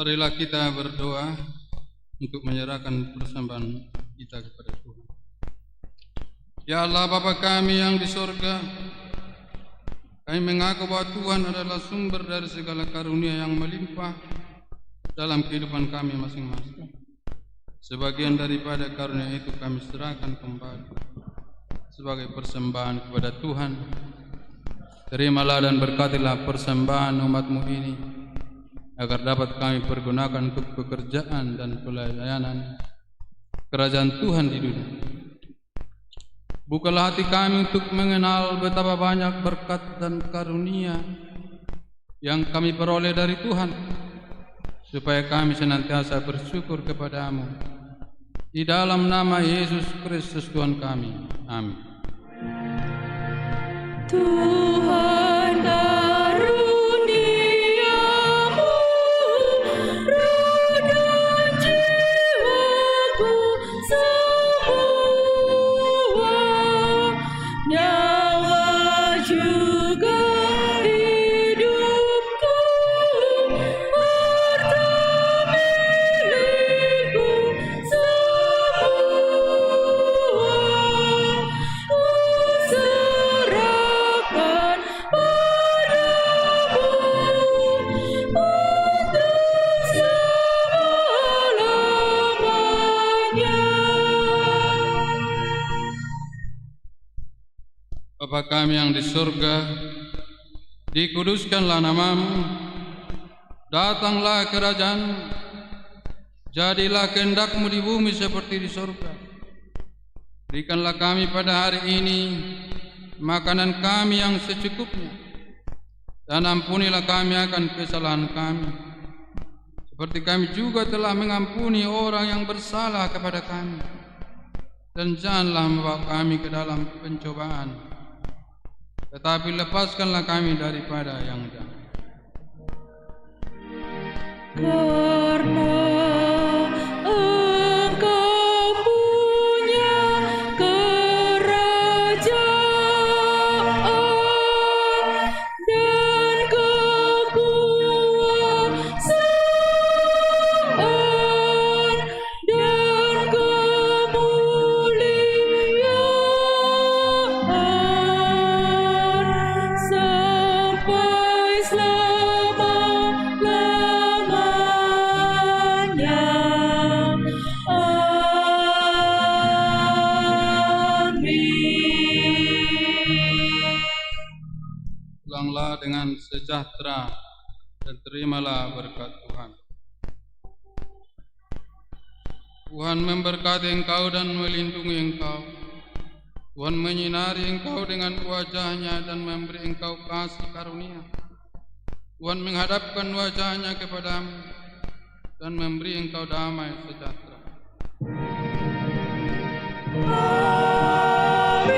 Marilah kita berdoa untuk menyerahkan persembahan kita kepada Tuhan. Ya Allah Bapa kami yang di surga, kami mengaku bahwa Tuhan adalah sumber dari segala karunia yang melimpah dalam kehidupan kami masing-masing. Sebagian daripada karunia itu kami serahkan kembali sebagai persembahan kepada Tuhan. Terimalah dan berkatilah persembahan umat-Mu ini, agar dapat kami pergunakan untuk pekerjaan dan pelayanan kerajaan Tuhan di dunia. Bukalah hati kami untuk mengenal betapa banyak berkat dan karunia yang kami peroleh dari Tuhan, supaya kami senantiasa bersyukur kepada-Mu. Di dalam nama Yesus Kristus Tuhan kami. Amin. Tuhan karuniamu, roh dan jiwaku semua, nyawa juga hidupku, harta milikku semua, serahkan padamu untuk selama-lamanya. Bapa kami yang di surga, dikuduskanlah nama-Mu, datanglah kerajaan-Mu, jadilah kehendak-Mu di bumi seperti di surga. Berikanlah kami pada hari ini makanan kami yang secukupnya, dan ampunilah kami akan kesalahan kami, seperti kami juga telah mengampuni orang yang bersalah kepada kami. Dan janganlah membawa kami ke dalam pencobaan, tetapi lepaskanlah kami daripada yang jahat. Karena Engkau punya kerajaan dan kekuasaan dan kemuliaan sampai selama-lamanya. Amin. Pulanglah dengan sejahtera dan terimalah berkat Tuhan. Tuhan memberkati engkau dan melindungi engkau. Tuhan menyinari engkau dengan wajah-Nya dan memberi engkau kasih karunia. Tuhan menghadapkan wajah-Nya kepadamu dan memberi engkau damai sejahtera. Amin.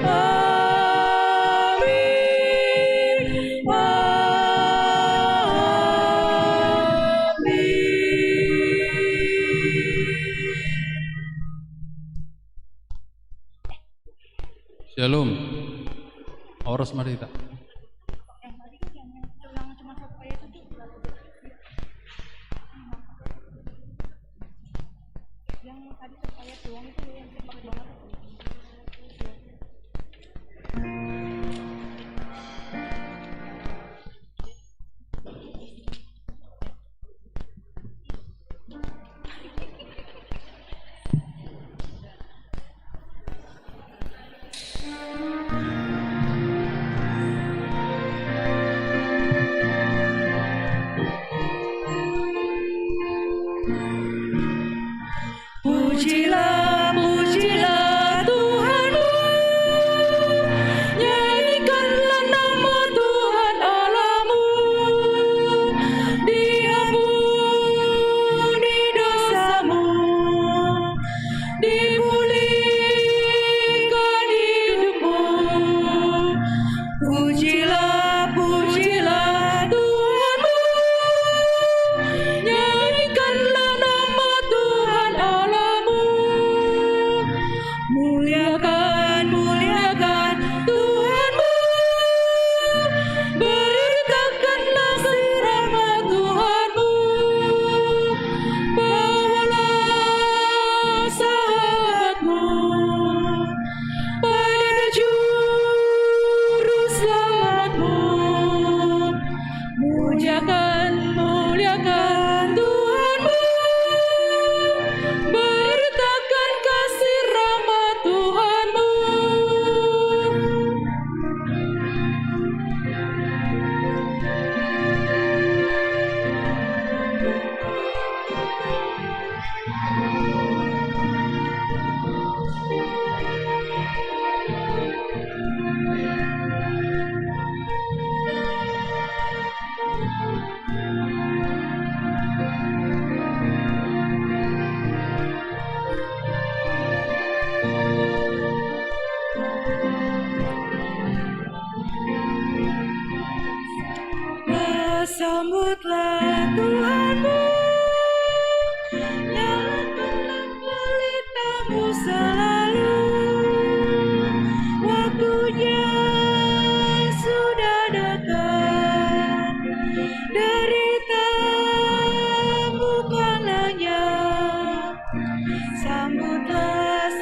Amin. Shalom. Oros Marita. Pujilah, pujilah Tuhanmu, nyanyikanlah nama Tuhan Allahmu, diampuni dosamu, dipulihkan hidupmu. Pujilah, pujilah Tuhanmu, nyanyikanlah nama Tuhan Allahmu, Sambutlah Tuhanmu, nyalakanlah pelitamu selalu. Waktunya sudah dekat, derita bukan hanya. Sambutlah